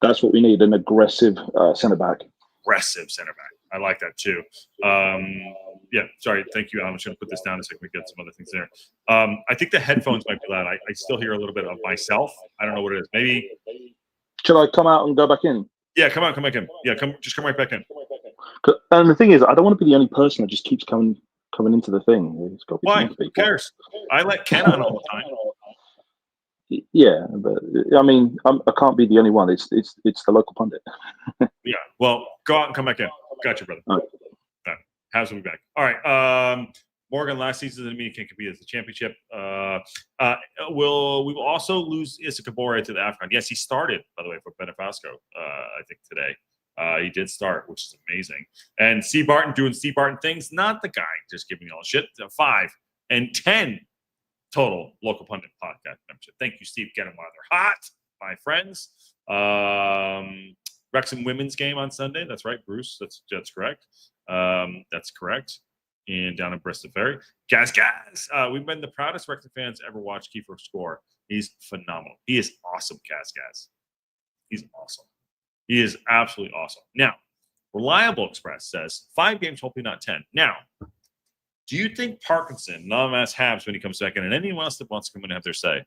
That's what we need, an aggressive centre back. Aggressive center back. I like that too. Yeah, sorry. Thank you. I'm just going to put this down a second. We get some other things there. I think the headphones might be loud. I still hear a little bit of myself. I don't know what it is. Maybe. Should I come out and go back in? Yeah, come back in. Yeah, come right back in. And the thing is, I don't want to be the only person that just keeps coming into the thing. It's got to be Why? Who cares? I let Ken on all the time. Yeah, but I can't be the only one. It's the local pundit. Yeah. Well, go out and come back in. Gotcha, brother. All right. Habs will be back. All right. Morgan last season in the media can't compete as the championship. We will also lose Issa Kabore to the AFCON. Yes, he started, by the way, for Benefasco, I think today. He did start, which is amazing. And Steve Barton doing Steve Barton things, not the guy just giving all shit. 5 and 10 total local pundit podcast membership. Thank you, Steve. Get them while they're hot, my friends. Wrexham women's game on Sunday. That's right, Bruce. That's correct. That's correct. And down in Bristol Ferry. Guys. We've been the proudest Wrexham fans ever watched Kiefer score. He's phenomenal. He is awesome, guys. He's awesome. He is absolutely awesome. Now, Reliable Express says 5 games, hopefully not 10. Now, do you think Parkinson, non-mass Habs when he comes back in, and anyone else that wants to come in and have their say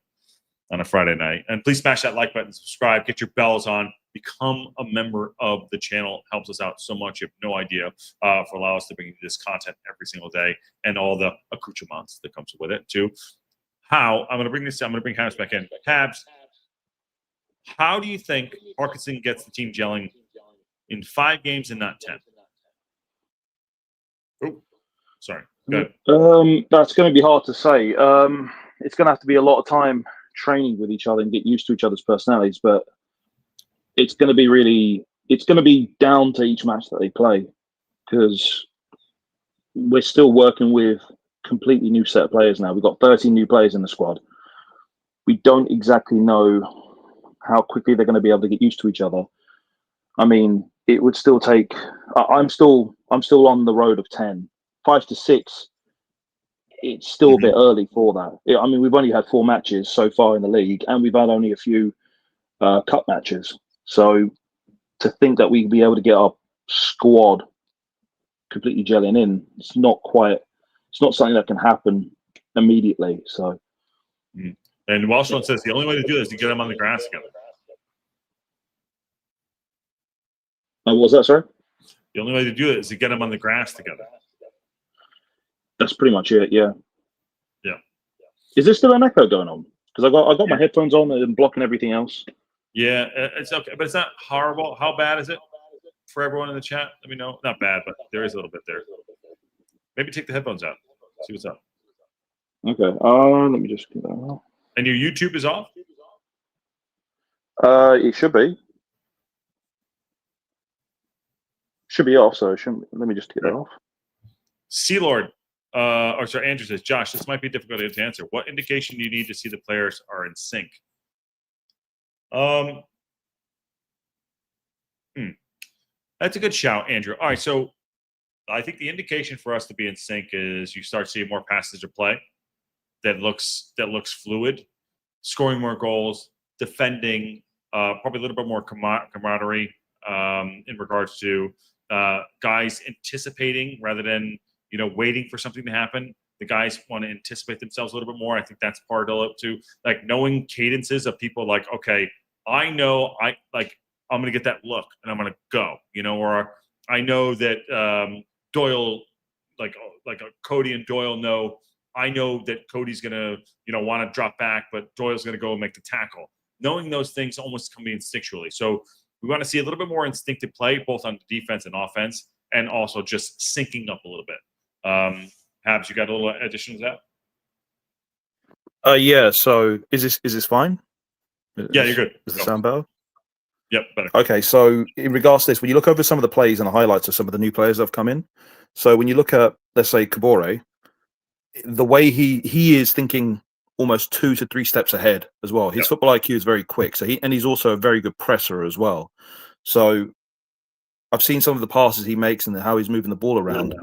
on a Friday night? And please smash that like button, subscribe, get your bells on, become a member of the channel. It helps us out so much. You have no idea for allow us to bring you this content every single day and all the accoutrements that comes with it too. I'm going to bring Habs back in. Habs, how do you think Parkinson gets the team gelling in 5 games and not 10? Oh, sorry. Good. That's going to be hard to say. It's going to have to be a lot of time training with each other and get used to each other's personalities. But it's going to be down to each match that they play, because we're still working with completely new set of players now. We've got 13 new players in the squad. We don't exactly know how quickly they're going to be able to get used to each other. It would still take. I'm still on the road of 10. 5 to 6, it's still a bit early for that. We've only had 4 matches so far in the league, and we've had only a few cup matches. So to think that we'd be able to get our squad completely gelling in, it's not something that can happen immediately. So, and Wellstone says the only way to do this is to get them on the grass together. What was that, sorry? The only way to do it is to get them on the grass together. That's pretty much it, yeah. Yeah. Is there still an echo going on? Because I got my headphones on and blocking everything else. Yeah, it's okay, but it's not horrible. How bad is it for everyone in the chat? Let me know. Not bad, but there is a little bit there. Maybe take the headphones out. See what's up. Okay. Let me just get that off. And your YouTube is off? It should be. Should be off, so it shouldn't. Let me just get that off. Sealord. Andrew says, Josh, this might be difficult to answer. What indication do you need to see the players are in sync? That's a good shout, Andrew. All right, so I think the indication for us to be in sync is you start seeing more passage of play that looks fluid, scoring more goals, defending, probably a little bit more camaraderie in regards to guys anticipating rather than waiting for something to happen. the guys want to anticipate themselves a little bit more. I think that's part of it too. Like knowing cadences of people like, okay, I know I'm going to get that look and I'm going to go, or I know that Doyle, like Cody and Doyle know, I know that Cody's going to, want to drop back, but Doyle's going to go and make the tackle. Knowing those things almost can be instinctually. So we want to see a little bit more instinctive play, both on defense and offense, and also just syncing up a little bit. Habs, you got a little addition to that? Yeah. So is this fine? Yeah, you're good. Does it sound better? Yep, better. Okay, so in regards to this, when you look over some of the plays and the highlights of some of the new players that have come in, so when you look at, let's say, Kabore, the way he is thinking almost 2 to 3 steps ahead as well. His football IQ is very quick, so he's also a very good presser as well. So I've seen some of the passes he makes and how he's moving the ball around,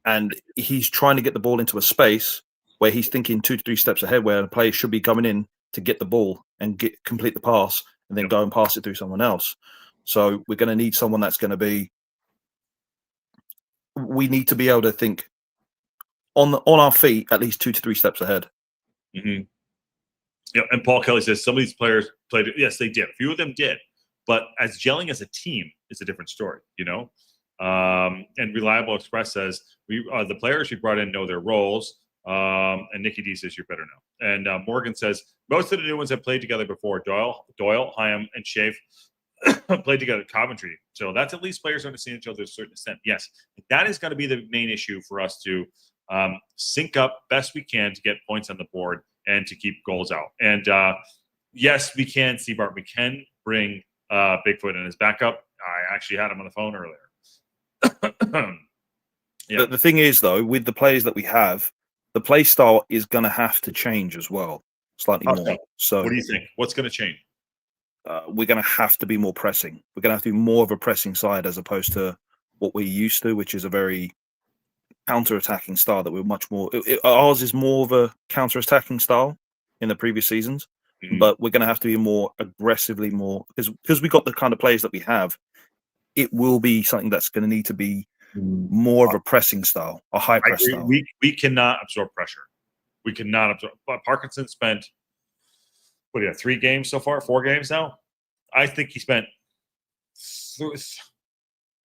and he's trying to get the ball into a space where he's thinking 2 to 3 steps ahead, where a player should be coming in to get the ball and complete the pass, and then go and pass it through someone else. So we're going to need someone that's going to be. We need to be able to think on our feet at least 2 to 3 steps ahead. Mm-hmm. Yeah, and Paul Kelly says some of these players played. Yes, they did. A few of them did, but as gelling as a team is a different story, And Reliable Express says the players we brought in know their roles. And Nikki D says you're better now. And Morgan says most of the new ones have played together before. Doyle, Hyam, and Shave played together at Coventry. So that's at least players understand each other to a certain extent. Yes, that is going to be the main issue for us to sync up best we can to get points on the board and to keep goals out. And yes, we can, Steve Bart, we can bring Bigfoot in his backup. I actually had him on the phone earlier. Yeah. The thing is, though, with the players that we have, the play style is going to have to change as well, slightly more. So, what do you think? What's going to change? We're going to have to be more pressing. We're going to have to be more of a pressing side as opposed to what we're used to, which is a very counter-attacking style that we're much more. Ours is more of a counter-attacking style in the previous seasons, but we're going to have to be more aggressively more because we got the kind of players that we have. It will be something that's going to need to be more of a pressing style, a high press style. We cannot absorb pressure. We cannot absorb. But Parkinson spent 3 games so far, 4 games now. I think he spent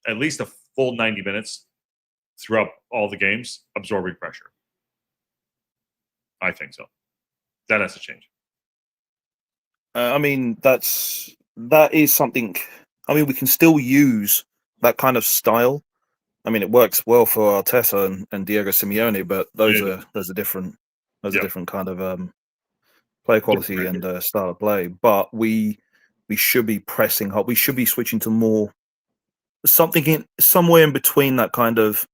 at least a full 90 minutes throughout all the games absorbing pressure. I think so. That has to change. I mean, that is something. I mean, we can still use that kind of style. I mean, it works well for Arteta and Diego Simeone, but those are different kind of play quality and style of play. But we should be pressing hard. We should be switching to more something somewhere in between that kind of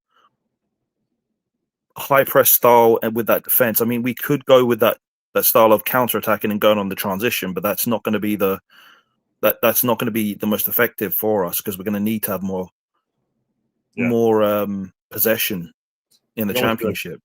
high press style and with that defense. I mean, we could go with that style of counter attacking and going on the transition, but that's not going to be that's not going to be the most effective for us because we're going to need to have more possession in the championship.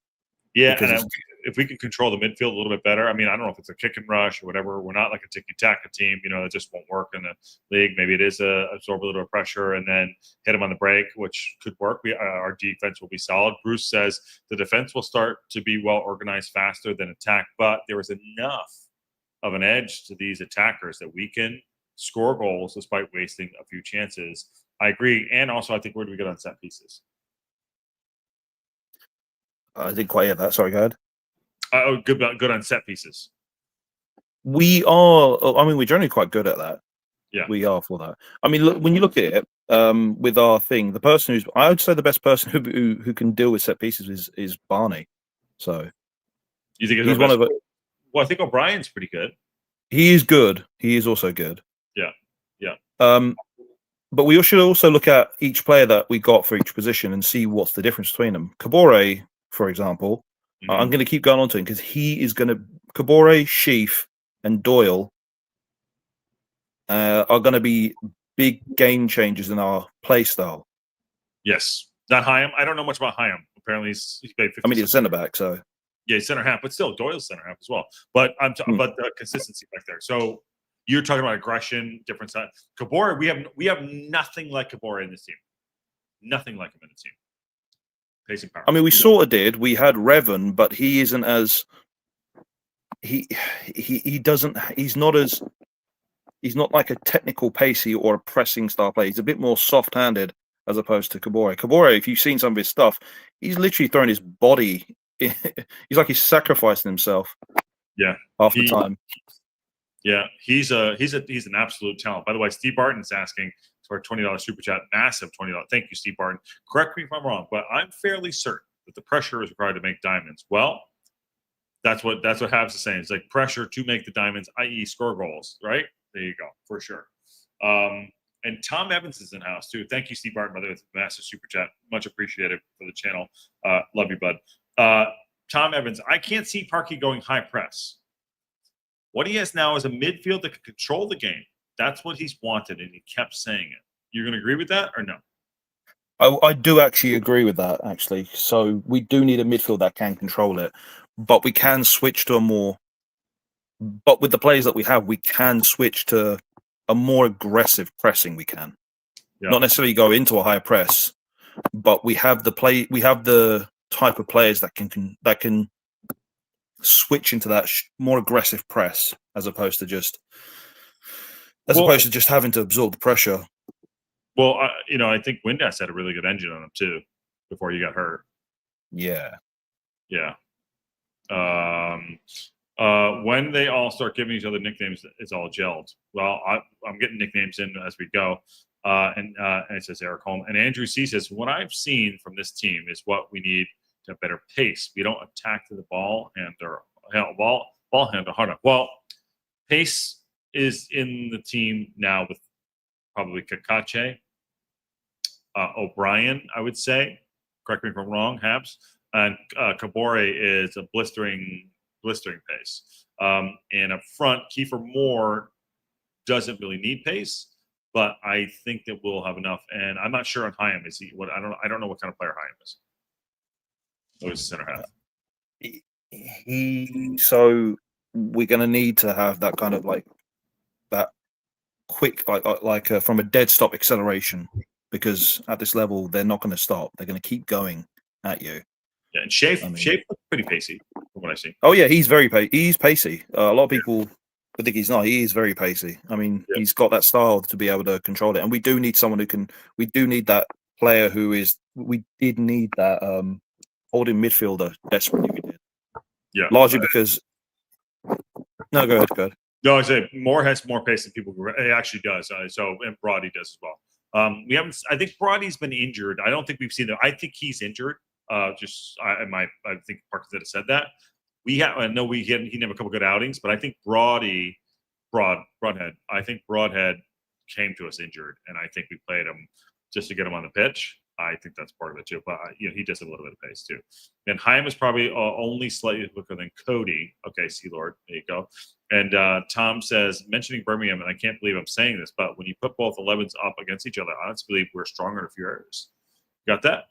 Yeah, and if we can control the midfield a little bit better, I mean, I don't know if it's a kick and rush or whatever. We're not like a tiki-taka team, it just won't work in the league. Maybe it is absorb a little pressure and then hit them on the break, which could work. Our defense will be solid. Bruce says the defense will start to be well organized faster than attack, but there is enough of an edge to these attackers that we can score goals despite wasting a few chances. I agree. And also, I think where do we get on set pieces? I didn't quite hear that. Sorry, go ahead. Good on set pieces. We are. I mean, we're generally quite good at that. Yeah, we are for that. I mean, look, when you look at it, with our thing, the person I would say the best person who can deal with set pieces is Barney. So you think he's one of it? Well, I think O'Brien's pretty good. He is good. He is also good. Yeah. But we should also look at each player that we got for each position and see what's the difference between them. Kabore, for example, I'm going to keep going on to him because he is going to. Kabore, Sheaf, and Doyle are going to be big game changers in our play style. Yes. Not Hyam. I don't know much about Hyam. Apparently, he's played 50. I mean, he's a centre back, so. Yeah, he's centre half, but still, Doyle's centre half as well. But but the consistency back there. So you're talking about aggression, different side. Kabore, we have nothing like Kabore in this team. Nothing like him in the team. pace and power. I mean, we sort of did. We had Revan, but he isn't as he doesn't. He's not as. He's not like a technical pacey or a pressing style player. He's a bit more soft-handed as opposed to Kabore. Kabore, if you've seen some of his stuff, he's literally throwing his body. He's like he's sacrificing himself. Yeah, half the time. Yeah, he's an absolute talent. By the way, Steve Barton's asking for a $20 super chat, massive $20. Thank you, Steve Barton. Correct me if I'm wrong, but I'm fairly certain that the pressure is required to make diamonds. Well, that's what Habs is saying. It's like pressure to make the diamonds, i.e., score goals. Right there, you go for sure. And Tom Evans is in house too. Thank you, Steve Barton, by the way, massive super chat, much appreciated for the channel. Love you, bud. Tom Evans, I can't see Parky going high press. What he has now is a midfield that can control the game. That's what he's wanted, and he kept saying it. You're going to agree with that or no? I do actually agree with that, actually. So we do need a midfield that can control it, but we can switch to a more... But with the players that we have, we can switch to a more aggressive pressing. We can. Yeah. Not necessarily go into a higher press, but we have the type of players that can switch into that more aggressive press as opposed to just having to absorb the pressure. Well, I think Windass had a really good engine on him too before he got hurt. Yeah. When they all start giving each other nicknames, it's all gelled. Well, I'm getting nicknames in as we go. And it says Eric Holm. And Andrew C says, what I've seen from this team is what we need to have better pace. We don't attack to the ball and their ball handle hard enough. Well, pace is in the team now with probably Kakache, O'Brien, I would say. Correct me if I'm wrong, Habs. And Kabore is a blistering pace. And up front, Kiefer Moore doesn't really need pace, but I think that we'll have enough. And I'm not sure on Hyam. Is he what? I don't know what kind of player Hyam is. Oh, he's center half. So we're going to need to have that kind of like that quick, like from a dead stop acceleration, because at this level they're not going to stop. They're going to keep going at you. Yeah, and Shafe looks pretty pacey from what I see. Oh yeah, he's very he's pacey. A lot of people think he's not. He is very pacey. I mean, he's got that style to be able to control it, and we do need someone who can. We do need that player who is. We did need that holding midfielder desperately. We did. Yeah, largely because. No, go ahead. No, I say Moore has more pace than people. It actually does. And Brody does as well. We haven't. I think Brody's been injured. I don't think we've seen him. I think he's injured. I think Parkinson had said that. I know he didn't have a couple good outings, but I think Broadhead. I think Broadhead came to us injured, and I think we played him just to get him on the pitch. I think that's part of it too. But he does have a little bit of pace too. And Hyam is probably only slightly quicker than Cody. Okay, Sealord, there you go. And Tom says, mentioning Birmingham, and I can't believe I'm saying this, but when you put both 11s up against each other, I honestly believe we're stronger in a few areas. Got that?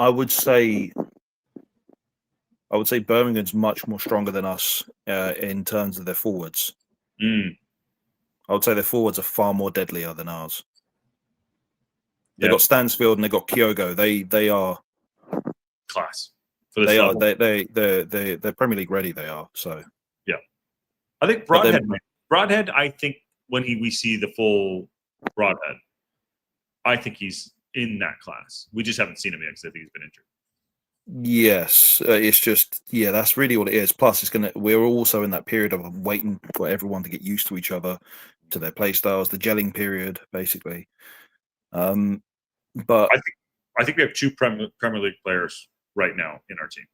I would say Birmingham's much more stronger than us in terms of their forwards. I would say their forwards are far more deadlier than ours. They've got Stansfield and they've got Kyogo. They are class. They are. They're Premier League ready. They are. So yeah, I think Broadhead. I think when we see the full Broadhead, I think he's in that class. We just haven't seen him yet because I think he's been injured. Yes, it's just that's really what it is. Plus, we're also in that period of waiting for everyone to get used to each other, to their play styles, the gelling period, basically. But I think we have two Premier League players right now in our team.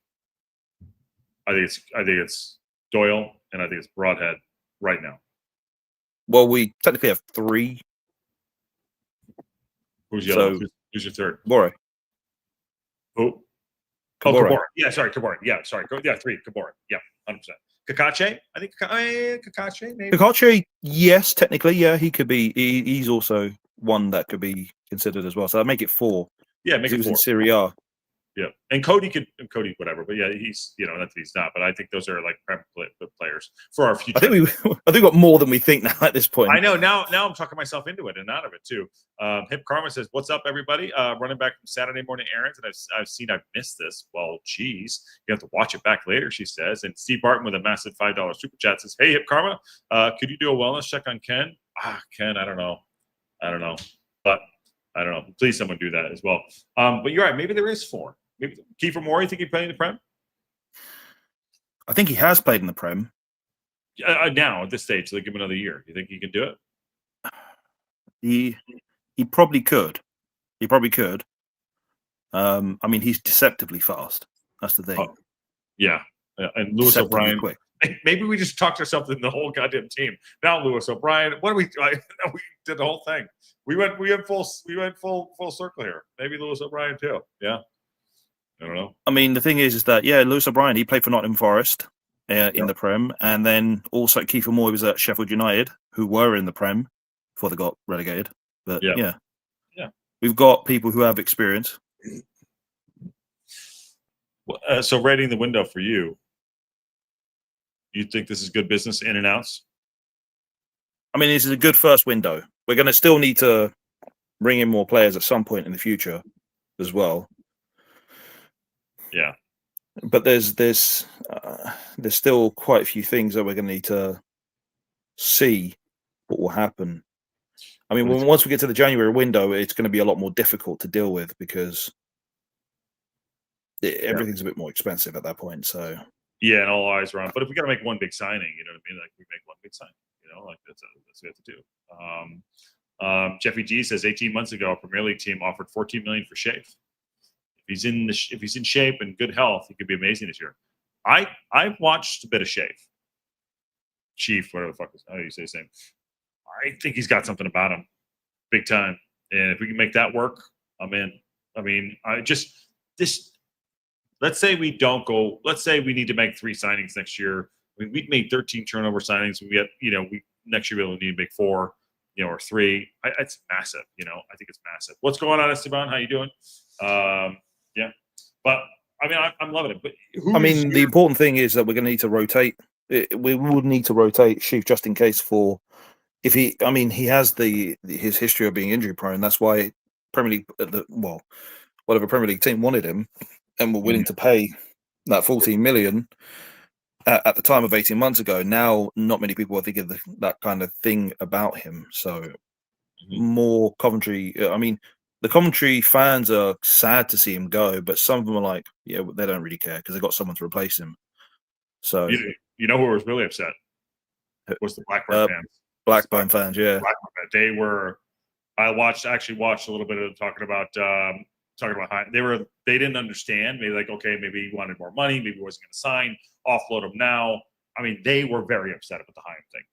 I think it's Doyle and I think it's Broadhead right now. Well, we technically have three. Who's yellow? Who's your third? Kabore. Who? Kabore. Yeah, sorry, Kabore. Yeah, sorry. Yeah, three. Kabore. Yeah, 100%. Kakache? I think Kakache, maybe. Kakache, yes, technically, yeah, he could be. He's also one that could be considered as well. So I'll make it four. Yeah, make it four. In Serie A. Yeah, and Cody whatever, but yeah, he's not that he's not, but I think those are like prem players for our future. I think we got more than we think now at this point. I know now I'm talking myself into it and out of it too. Hip Karma says, "What's up, everybody? Running back from Saturday morning errands, and I've missed this. Well, geez, you have to watch it back later," she says. And Steve Barton with a massive $5 super chat says, "Hey, Hip Karma, could you do a wellness check on Ken? Ken, I don't know, but I don't know. Please, someone do that as well. But you're right. Maybe there is 4. Maybe Kiefer Moore. You think he played in the Prem? I think he has played in the Prem. Now at this stage, so they give him another year. You think he can do it? He probably could. He probably could. I mean, he's deceptively fast. That's the thing. Oh, yeah. And Lewis Deceptively O'Brien. quick. Maybe we just talked ourselves in the whole goddamn team. Now Lewis O'Brien. What do we? We did the whole thing. We went full circle here. Maybe Lewis O'Brien too. Yeah. I don't know. I mean, the thing is that Lewis O'Brien, he played for Nottingham Forest in the Prem, and then also Kiefer Moore was at Sheffield United, who were in the Prem before they got relegated. But yeah, we've got people who have experience. So rating the window for you. You think this is good business, in and outs? I mean, this is a good first window. We're going to still need to bring in more players at some point in the future as well. Yeah, but there's still quite a few things that we're going to need to see what will happen. I mean, once we get to the January window, it's going to be a lot more difficult to deal with because everything's a bit more expensive at that point. So yeah, and all eyes are on. But if we got to make one big signing, you know what I mean? Like we make one big signing, like that's what we have to do. Jeffy G says 18 months ago, a Premier League team offered $14 million for Shafe. If he's in shape and good health, he could be amazing this year. I've watched a bit of Chief, whatever the fuck is how do you say his name? I think he's got something about him, big time. And if we can make that work, I'm in. I mean, let's say we don't go. Let's say we need to make 3 signings next year. I mean, we've made 13 turnover signings. We get, next year we'll need to make 4, or 3. It's massive. I think it's massive. What's going on, Esteban? How you doing? Yeah, but I mean, I'm loving it. But the important thing is that we're going to need to rotate. We would need to rotate Sheaf just in case he has his history of being injury prone. That's why Premier League, whatever Premier League team wanted him, and were willing to pay that 14 million at the time of 18 months ago. Now, not many people are thinking that kind of thing about him. So more Coventry. The Coventry fans are sad to see him go, but some of them are like, they don't really care because they got someone to replace him. So you know who was really upset was the Blackburn fans. Blackburn fans, yeah. They were. I actually watched a little bit of talking about Hine. They didn't understand. Maybe maybe he wanted more money. Maybe he wasn't going to sign. Offload him now. I mean, they were very upset about the Hine thing.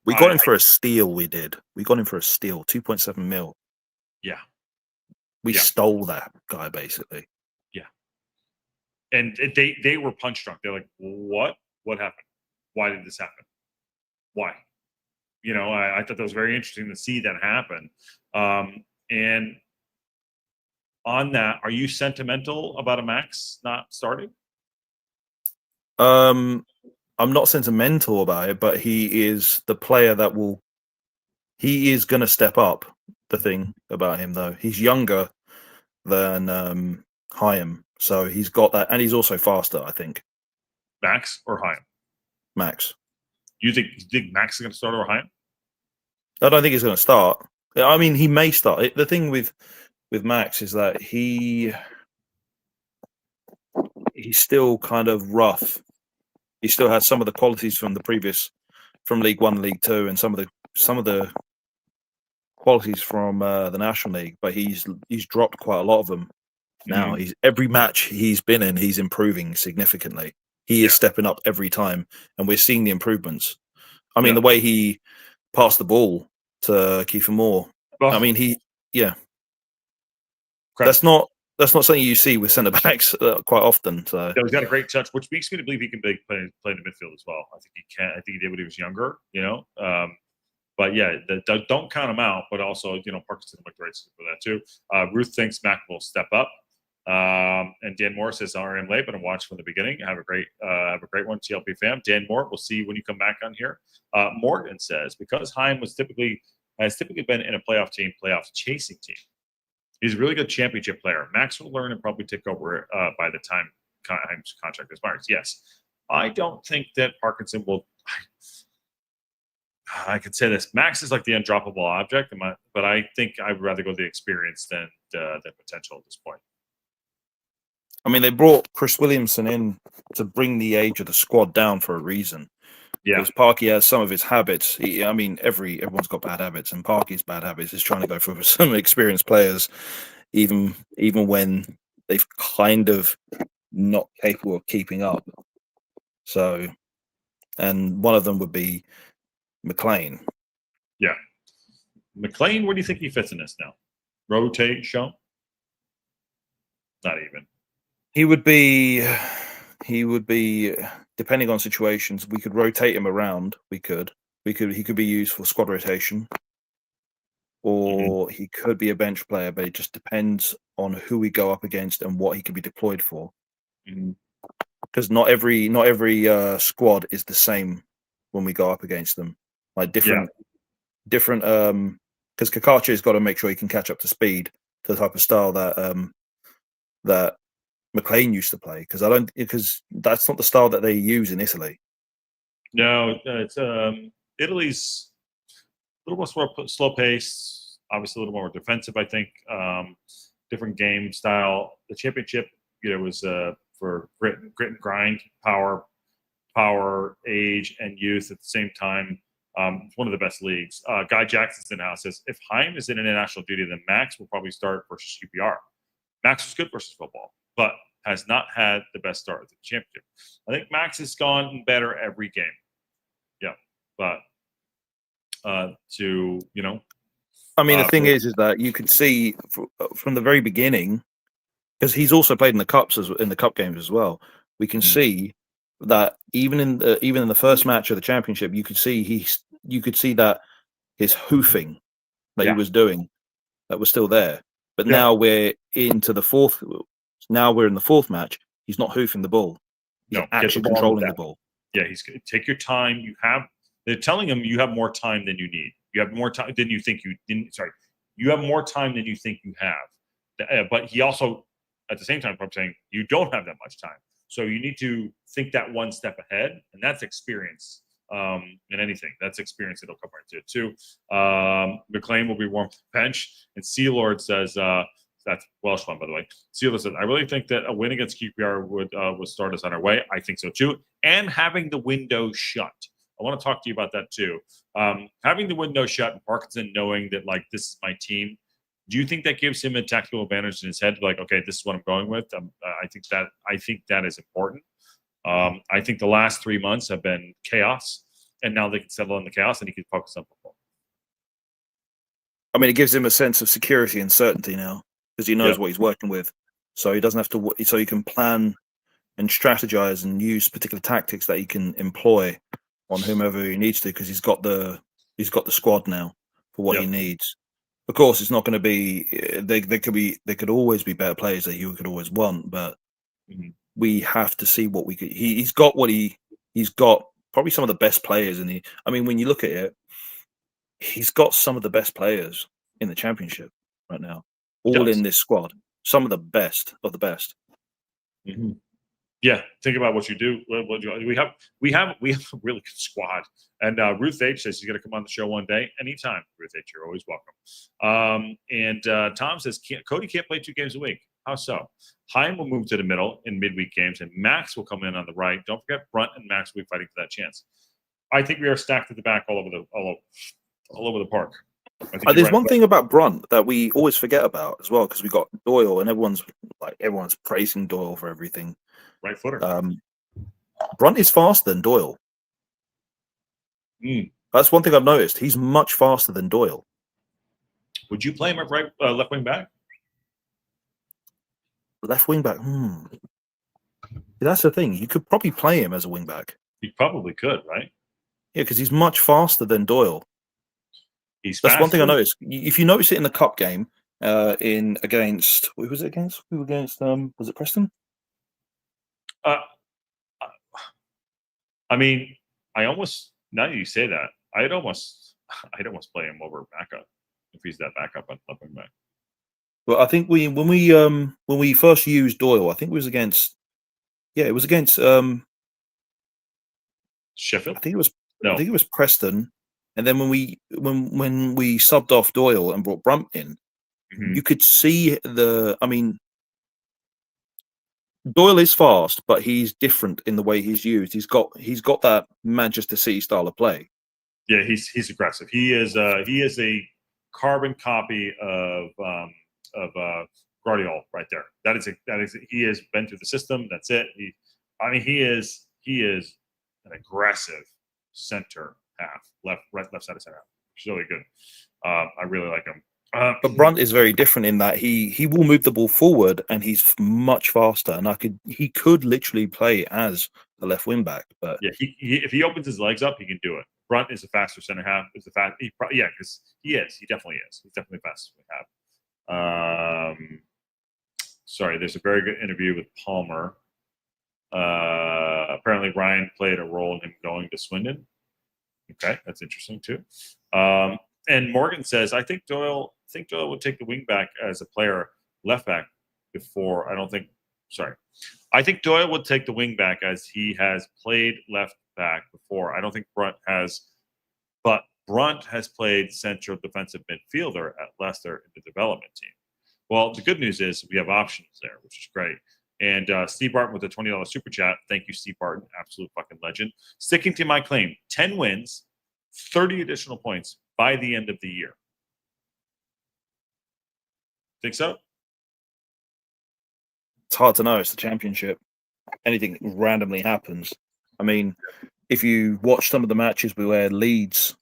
We got him for a steal. We got him for a steal, 2.7 mil. Yeah. We stole that guy, basically. Yeah. And they were punch drunk. They're like, what? What happened? Why did this happen? Why? I thought that was very interesting to see that happen. And on that, are you sentimental about a Max not starting? I'm not sentimental about it, but he is the player he is going to step up. The thing about him, though, he's younger than Hyam, so he's got that, and he's also faster. I think. Max or Hyam? Max. You think Max is going to start over Hyam? I don't think he's going to start. I mean, he may start. The thing with Max is that he's still kind of rough. He still has some of the qualities from League One, League Two, and some of the qualities from the National League, but he's dropped quite a lot of them now. Every match he's been in, he's improving significantly. He is stepping up every time, and we're seeing the improvements. I mean, the way he passed the ball to Kiefer Moore. Well, I mean, that's not something you see with centre backs quite often. So he's got a great touch, which makes me to believe he can play in the midfield as well. I think he can. I think he did when he was younger. But yeah, don't count him out. But also, Parkinson might be right for that too. Ruth thinks Mac will step up. And Dan Moore says, "Sorry, I'm late, but I'm watching from the beginning. Have a great one, TLP fam." Dan Moore, we'll see you when you come back on here. Morgan says, because Heim has typically been in a playoff chasing team. He's a really good championship player. Max will learn and probably take over by the time Heim's contract expires. Yes, I don't think that Parkinson will. I could say this: Max is like the undroppable object, but I think I'd rather go the experience than potential at this point. I mean, they brought Chris Williamson in to bring the age of the squad down for a reason. Yeah, because Parky has some of his habits. Everyone's got bad habits, and Parky's bad habits is trying to go for some experienced players, even when they've kind of not capable of keeping up. So, and one of them would be McLean. Yeah, McLean. Where do you think he fits in this now? Rotate, show? Not even. He would be, depending on situations, we could rotate him around. He could be used for squad rotation, or he could be a bench player, but it just depends on who we go up against and what he could be deployed for. Because not every squad is the same when we go up against them. Like different. Because Kakachi's got to make sure he can catch up to speed to the type of style that McLean used to play, because that's not the style that they use in Italy. No, it's Italy's a little more slow pace, obviously a little more defensive. I think different game style. The championship, was for grit and grind, power, age, and youth at the same time. It's one of the best leagues. Guy Jackson's in house says, if Heim is in international duty, then Max will probably start versus QPR. Max was good versus football, but has not had the best start at the championship. I think Max has gone better every game. Yeah, but the thing is that you could see from the very beginning, because he's also played in the cup games as well. We can see that even in the first match of the championship, you could see that his hoofing that he was doing that was still there. But now we're into the fourth. Now we're in the fourth match. He's not hoofing the ball. He's actually controlling the ball. Yeah, he's going to take your time. They're telling him you have more time than you need. You have more time than you think you didn't. Sorry, you have more time than you think you have. But he also, at the same time, I'm saying you don't have that much time. So you need to think that one step ahead, and that's experience. In anything, that's experience that'll come into it too. McLean will be warm to the bench, and Sealord says that's Welsh one, by the way. Sealord says, I really think that a win against QPR would start us on our way. I think so too, and having the window shut. I want to talk to you about that too. Having the window shut and Parkinson knowing that this is my team. Do you think that gives him a tactical advantage in his head? Like, okay, this is what I'm going with. I think that is important. I think the last 3 months have been chaos, and now they can settle in the chaos, and he can focus on football. I mean, it gives him a sense of security and certainty now, because he knows what he's working with, so he doesn't have to. So he can plan and strategize and use particular tactics that he can employ on whomever he needs to, because he's got the squad now for what he needs. Of course, it's not going to be. There could always be better players that you could always want, but. We have to see what we could. He's got probably some of the best players in the. I mean, when you look at it, he's got some of the best players in the championship right now, all in this squad. Some of the best of the best. Yeah, think about what you do. We have a really good squad. And Ruth H says she's going to come on the show one day, anytime. Ruth H, you're always welcome. And Tom says Cody can't play 2 games a week. How so? Heim will move to the middle in midweek games, and Max will come in on the right. Don't forget, Brunt and Max will be fighting for that chance. I think we are stacked at the back all over the park. There's one thing about Brunt that we always forget about as well, because we got Doyle, and everyone's praising Doyle for everything. Right footer. Brunt is faster than Doyle. That's one thing I've noticed. He's much faster than Doyle. Would you play him at left wing back? Left wing back. That's the thing. You could probably play him as a wing back. You probably could, right? Yeah, because he's much faster than Doyle. That's one thing I noticed. If you notice it in the cup game in against who was it against? We were against was it Preston? I mean, I almost now that you say that, I'd almost play him over backup if he's that backup on left wing back. Well, I think when we first used Doyle, I think it was against Sheffield. I think it No. was Preston, and then when we subbed off Doyle and brought Brunt in, Mhm. you could see I mean, Doyle is fast, but he's different in the way he's used. He's got that Manchester City style of play. Yeah, he's aggressive. He is a carbon copy of Guardiola right there. That is he has been through the system. That's it. He is an aggressive center half, left side of center half. He's really good. I really like him. But Brunt is very different in that he will move the ball forward and he's much faster. And he could literally play as a left wing back. But yeah, if he opens his legs up, he can do it. Brunt is a faster center half. Because he is. He definitely is. He's definitely the fastest we have. Sorry, there's a very good interview with Palmer. Apparently, Ryan played a role in him going to Swindon. Okay, that's interesting too. And Morgan says, I think Doyle would take the wing back as a player, left back before. I think Doyle would take the wing back as he has played left back before. I don't think Brunt has, but Brunt has played central defensive midfielder at Leicester in the development team. Well, the good news is we have options there, which is great. And Steve Barton with a $20 super chat. Thank you, Steve Barton. Absolute fucking legend. Sticking to my claim, 10 wins, 30 additional points by the end of the year. Think so? it's hard to know. It's the championship. Anything randomly happens. I mean, if you watch some of the matches where Leeds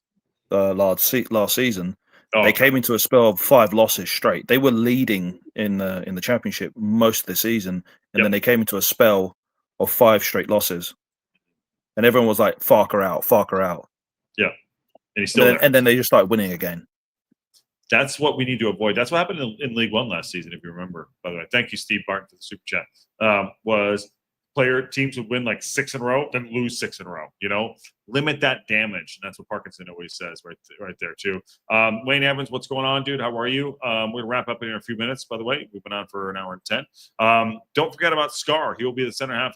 last season, they came into a spell of 5 losses straight. They were leading in the championship most of the season, and then they came into a spell of 5 straight losses, and everyone was like, "Farker out, Farker out." Yeah, and he's still there. And then they just started winning again. That's what we need to avoid. That's what happened in League One last season, if you remember. By the way, thank you, Steve Barton, for the super chat. Was teams would win like 6 in a row, then lose 6 in a row. You know, limit that damage, and that's what Parkinson always says right there too. Wayne Evans, what's going on, dude? How are you? We're gonna wrap up in a few minutes. By the way, we've been on for an hour and 10. Don't forget about Scar. He will be the center half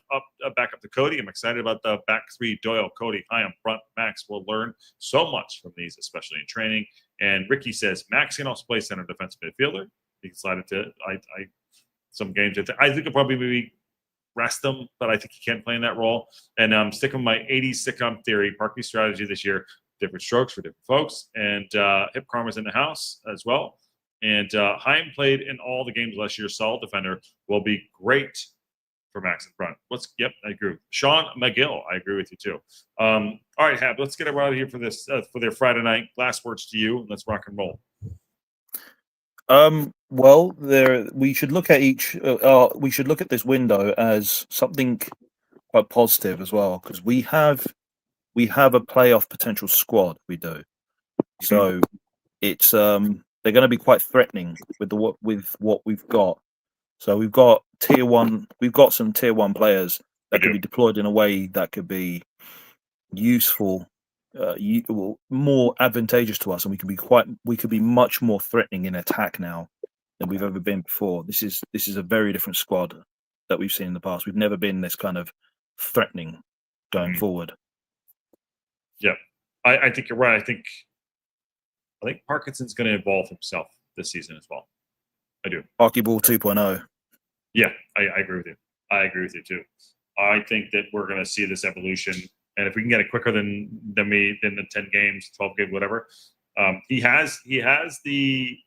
back up to Cody. I'm excited about the back 3. Doyle, Cody, Hyam, Brunt, Max. Will learn so much from these, especially in training. And Ricky says Max can also play center defensive midfielder. He decided to some games. I think it'll probably be rest him, but I think he can play in that role. And I'm sticking with my 80s sitcom theory, Parky strategy this year. Different strokes for different folks. And Hip Karma's in the house as well. And Hyam played in all the games last year. Solid defender, will be great for Max in front. Yep, I agree. Sean McGill, I agree with you too. All right, Hab, let's get everyone out of here for this for their Friday night. Last words to you, and let's rock and roll. Well, we should look at we should look at this window as something quite positive as well, because we have a playoff potential squad. We do. So it's they're going to be quite threatening with what we've got. So we've got tier 1. We've got some tier 1 players that could be deployed in a way that could be useful, more advantageous to us, and we could be much more threatening in attack now than we've ever been before. This is a very different squad that we've seen in the past. We've never been this kind of threatening going forward. Yeah, I think you're right. I think Parkinson's going to evolve himself this season as well. I do. Hockey ball 2.0. Yeah, I agree with you. I agree with you too. I think that we're going to see this evolution, and if we can get it quicker than the 10 games, 12 games, whatever, he has the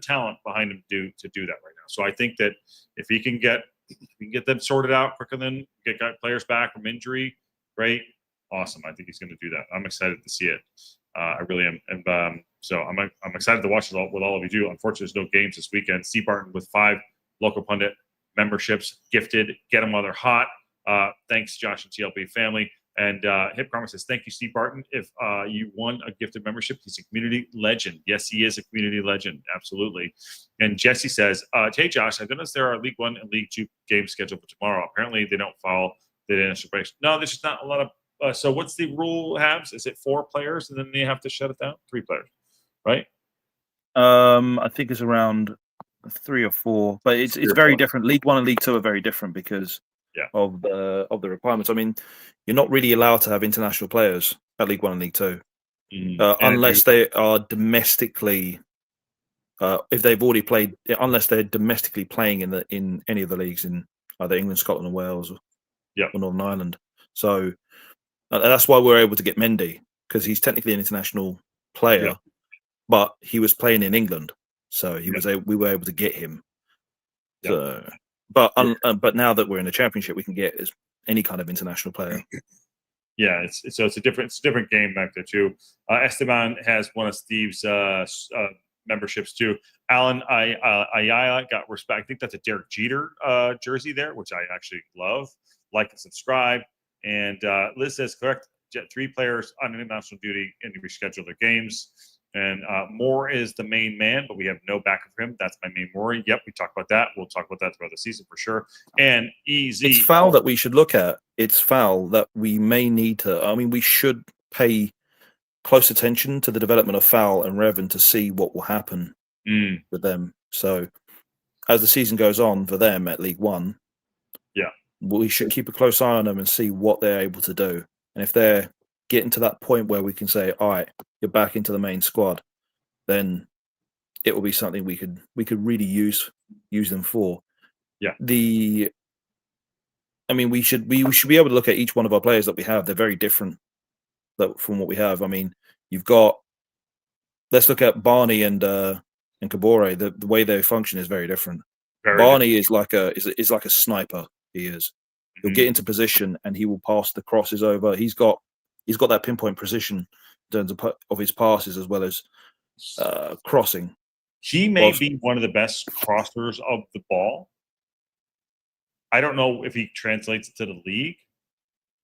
talent behind him to do that right now. So I think that if we can get them sorted out quicker than get players back from injury, great, awesome. I think he's going to do that. I'm excited to see it. I really am, and so I'm excited to watch it with all of you too. Unfortunately, there's no games this weekend. Steve Barton with 5 local pundit memberships gifted. Get them while they're hot. Thanks, Josh and TLB family. And Hip Karma says, thank you, Steve Barton. If you won a gifted membership, he's a community legend. Yes, he is a community legend. Absolutely. And Jesse says, hey, Josh, I noticed there are League One and League Two games scheduled for tomorrow. Apparently, they don't follow the international breaks. No, there's just not a lot of. So what's the rule, Habs? Is it 4 players and then they have to shut it down? 3 players, right? I think it's around 3 or 4, but it's very different. League One and League Two are very different because of the requirements. I mean, you're not really allowed to have international players at League One and League Two unless they are domestically. If they've already played, unless they're domestically playing in any of the leagues in either England, Scotland, or Wales, or Northern Ireland. So that's why we're able to get Mendy, because he's technically an international player, but he was playing in England, so we were able to get him. So, but now that we're in the Championship, we can get any kind of international player. Yeah, it's a different game back there too. Esteban has one of Steve's memberships too. Alan Ayala got respect. I think that's a Derek Jeter jersey there, which I actually love. Like and subscribe. And Liz says, correct, 3 players on international duty and reschedule their games. And Moore is the main man, but we have no backup for him. That's my main worry. Yep, we talked about that. We'll talk about that throughout the season for sure. And easy. It's foul that we should look at. It's foul that we may need to. I mean, we should pay close attention to the development of Foul and Revan to see what will happen with them. So as the season goes on for them at League One, we should keep a close eye on them and see what they're able to do. And if they're getting to that point where we can say, all right, you're back into the main squad, then it will be something we could really use them for. Yeah. I mean, we should be able to look at each one of our players that we have. They're very different from what we have. I mean, let's look at Barney and Kabore. The way they function is very different. Barney is like a sniper. He is. He'll get into position and he will pass the crosses over. He's got that pinpoint precision in terms of his passes as well as crossing. He may be one of the best crossers of the ball. I don't know if he translates to the league,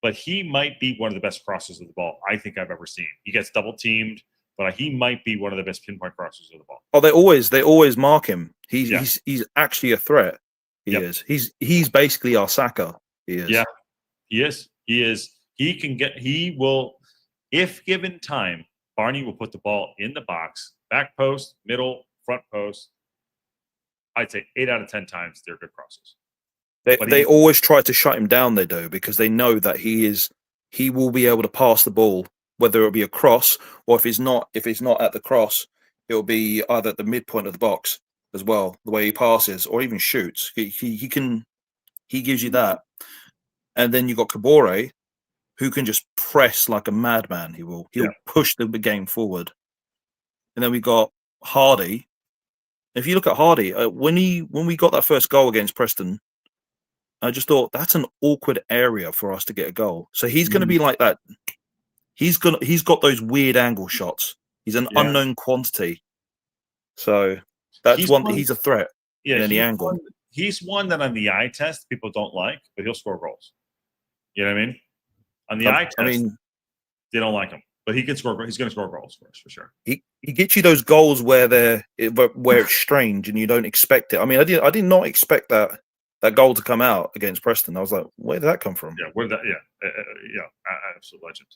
but he might be one of the best crossers of the ball I think I've ever seen. He gets double teamed, but he might be one of the best pinpoint crossers of the ball. Oh, they always mark him. He's actually a threat. He is. He's basically our Saka. He is. Yeah, he is. He is. He will, if given time, Barney will put the ball in the box, back post, middle, front post. I'd say 8 out of 10 times they're good crosses. They always try to shut him down, they do, because they know that he will be able to pass the ball, whether it'll be a cross or if he's not at the cross, it'll be either at the midpoint of the box as well, the way he passes or even shoots. He gives you that. And then you've got Kabore, who can just press like a madman. He'll push the game forward. And then we got Hardy. If you look at Hardy, when we got that first goal against Preston, I just thought that's an awkward area for us to get a goal. So he's going to be like that. He's got those weird angle shots. He's an unknown quantity. So he's a threat in any angle. He's one that on the eye test people don't like, but he'll score goals. You know what I mean? On the eye test, they don't like him, but he can score. He's going to score goals for us for sure. He gets you those goals where it's strange and you don't expect it. I mean, I did not expect that goal to come out against Preston. I was like, where did that come from? Yeah, where did that? Absolute legend.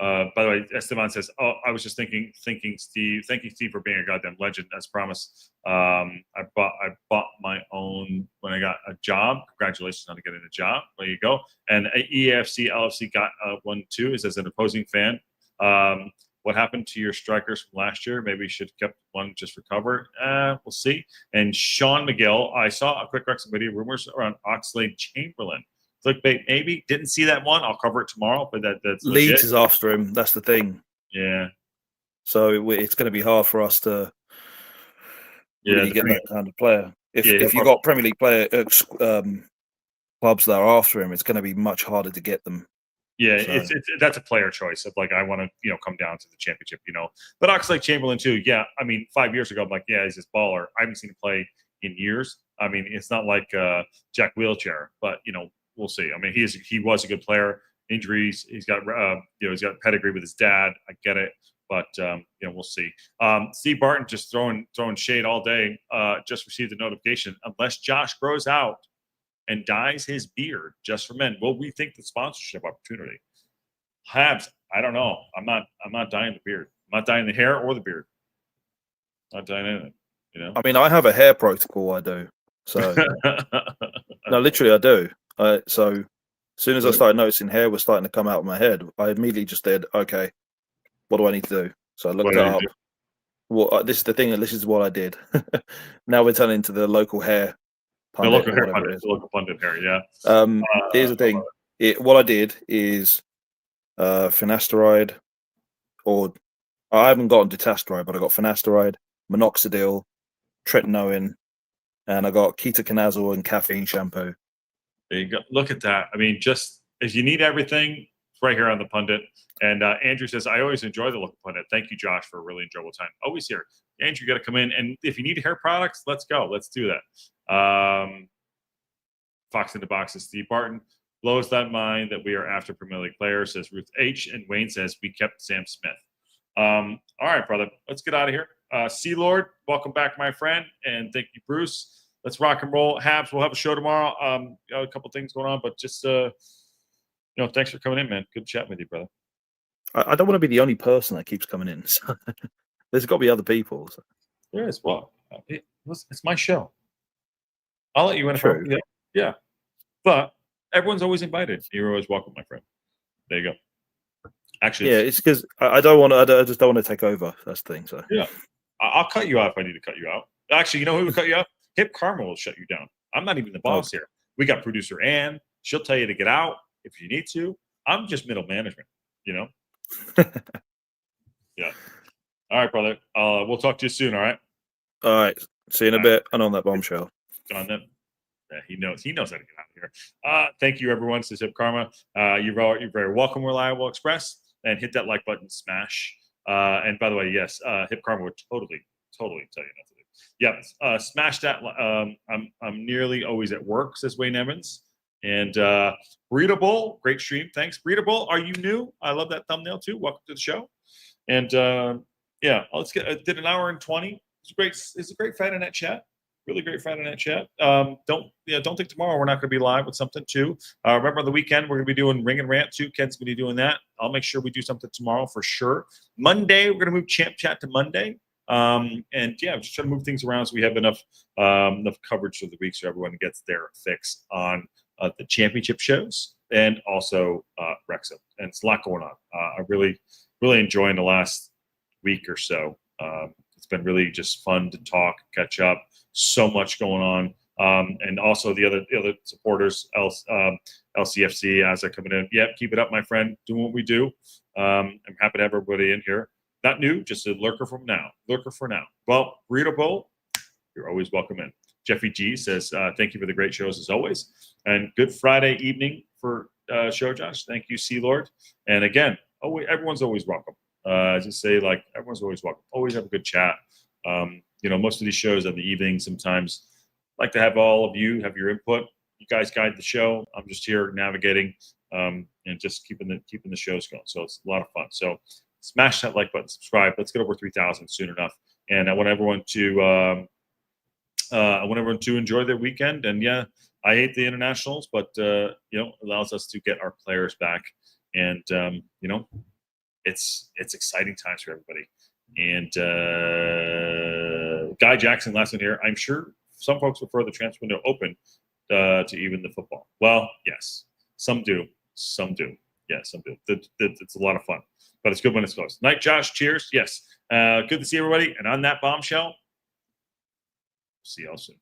By the way, Esteban says, "Oh, I was just thanking Steve. Thank you, Steve, for being a goddamn legend. As promised, I bought my own when I got a job. Congratulations on getting a job. There you go. And EAFC LFC got one too. Is as an opposing fan. What happened to your strikers from last year? Maybe you should have kept one just for cover. We'll see." And Sean McGill, I saw a quick Wrexham video. Rumors around Oxlade Chamberlain. Clickbait, maybe. Didn't see that one. I'll cover it tomorrow, but that's Leeds legit. is after him. That's the thing. Yeah. So it's going to be hard for us to really get that kind of player. If you've got Premier League clubs that are after him, it's going to be much harder to get them. Yeah, so. That's a player choice of like I want to come down to the championship, But Oxlade Chamberlain too. Yeah, I mean 5 years ago I'm like, yeah, he's this baller. I haven't seen him play in years. I mean, it's not like Jack Wheelchair, but we'll see. I mean, he was a good player. Injuries, he's got he's got pedigree with his dad. I get it, but we'll see. Steve Barton just throwing shade all day. Just received a notification. Unless Josh grows out and dyes his beard just for men, will we think the sponsorship opportunity? Habs, I don't know. I'm not dyeing the beard. I'm not dyeing the hair or the beard. Not dyeing anything. I mean, I have a hair protocol. I do. So no, literally, I do. So as soon as I started noticing hair was starting to come out of my head, I immediately just did, okay, what do I need to do? So I looked it up. Well, this is the thing. This is what I did. Now we're turning into the local hair pundit. The local pundit hair, yeah. Here's the thing. What I did is finasteride, or I haven't gotten dutasteride, but I got finasteride, minoxidil, tretinoin, and I got ketoconazole and caffeine shampoo. There you go. Look at that. I mean, just if you need everything, it's right here on the pundit. And Andrew says, I always enjoy the local pundit. Thank you, Josh, for a really enjoyable time. Always here. Andrew, you got to come in. And if you need hair products, let's go. Let's do that. Fox in the Box is Steve Barton. Blows that mind that we are after Premier League players, says Ruth H. And Wayne says, we kept Sam Smith. All right, brother. Let's get out of here. Sea Lord, welcome back, my friend. And thank you, Bruce. Let's rock and roll. Habs, we'll have a show tomorrow. A couple things going on, but just, thanks for coming in, man. Good chat with you, brother. I don't want to be the only person that keeps coming in. So there's got to be other people. So. There is. Well, it's my show. I'll let you in. True. Yeah. But everyone's always invited. You're always welcome, my friend. There you go. Actually, it's because I don't want to. I just don't want to take over. That's the thing. So yeah, I'll cut you out if I need to cut you out. Actually, you know who will cut you out? Hip Karma will shut you down. I'm not even the boss here. We got producer Ann. She'll tell you to get out if you need to. I'm just middle management. Yeah. All right, brother. We'll talk to you soon. All right. All right. See you in a bit. And on that bombshell. On them. Yeah, he knows how to get out of here. Thank you, everyone. Says Hip Karma. You're very welcome, Reliable Express. And hit that like button, smash. And by the way, yes, Hip Karma would totally tell you not to do. Yeah, smash that. I'm nearly always at work, says Wayne Evans. And Breedable, great stream. Thanks, Breedable. Are you new? I love that thumbnail too. Welcome to the show. And let's get. I did an hour and 20. It's a great Friday night chat. Really great Friday night chat. Don't think tomorrow we're not going to be live with something too. Remember on the weekend we're going to be doing Ring and Rant too. Ken's going to be doing that. I'll make sure we do something tomorrow for sure. Monday we're going to move Champ Chat to Monday. I'm just trying to move things around so we have enough coverage for the week so everyone gets their fix on the championship shows and also Wrexham. And it's a lot going on. I'm really enjoying the last week or so. It's been really just fun to talk, catch up. So much going on. And also the other supporters, LCFC, as they're coming in. Yep, keep it up, my friend. Doing what we do. I'm happy to have everybody in here. Not new, just a lurker for now. Well, Breedable, you're always welcome in. Jeffy G says, thank you for the great shows as always. And good Friday evening for show, Josh. Thank you, Sea Lord. And again, everyone's always welcome. Just say, like, everyone's always welcome. Always have a good chat. Most of these shows in the evening, sometimes like to have all of you have your input. You guys guide the show. I'm just here navigating and just keeping the shows going. So it's a lot of fun. So smash that like button, subscribe. Let's get over 3,000 soon enough. And I want everyone to enjoy their weekend. And yeah, I hate the internationals, but allows us to get our players back. And it's exciting times for everybody. And Guy Jackson, last one here. I'm sure some folks prefer the transfer window open to even the football. Well, yes, some do. Yeah, some do. It's a lot of fun, but it's good when it's close. Night, Josh. Cheers. Yes. Good to see everybody. And on that bombshell, see y'all soon.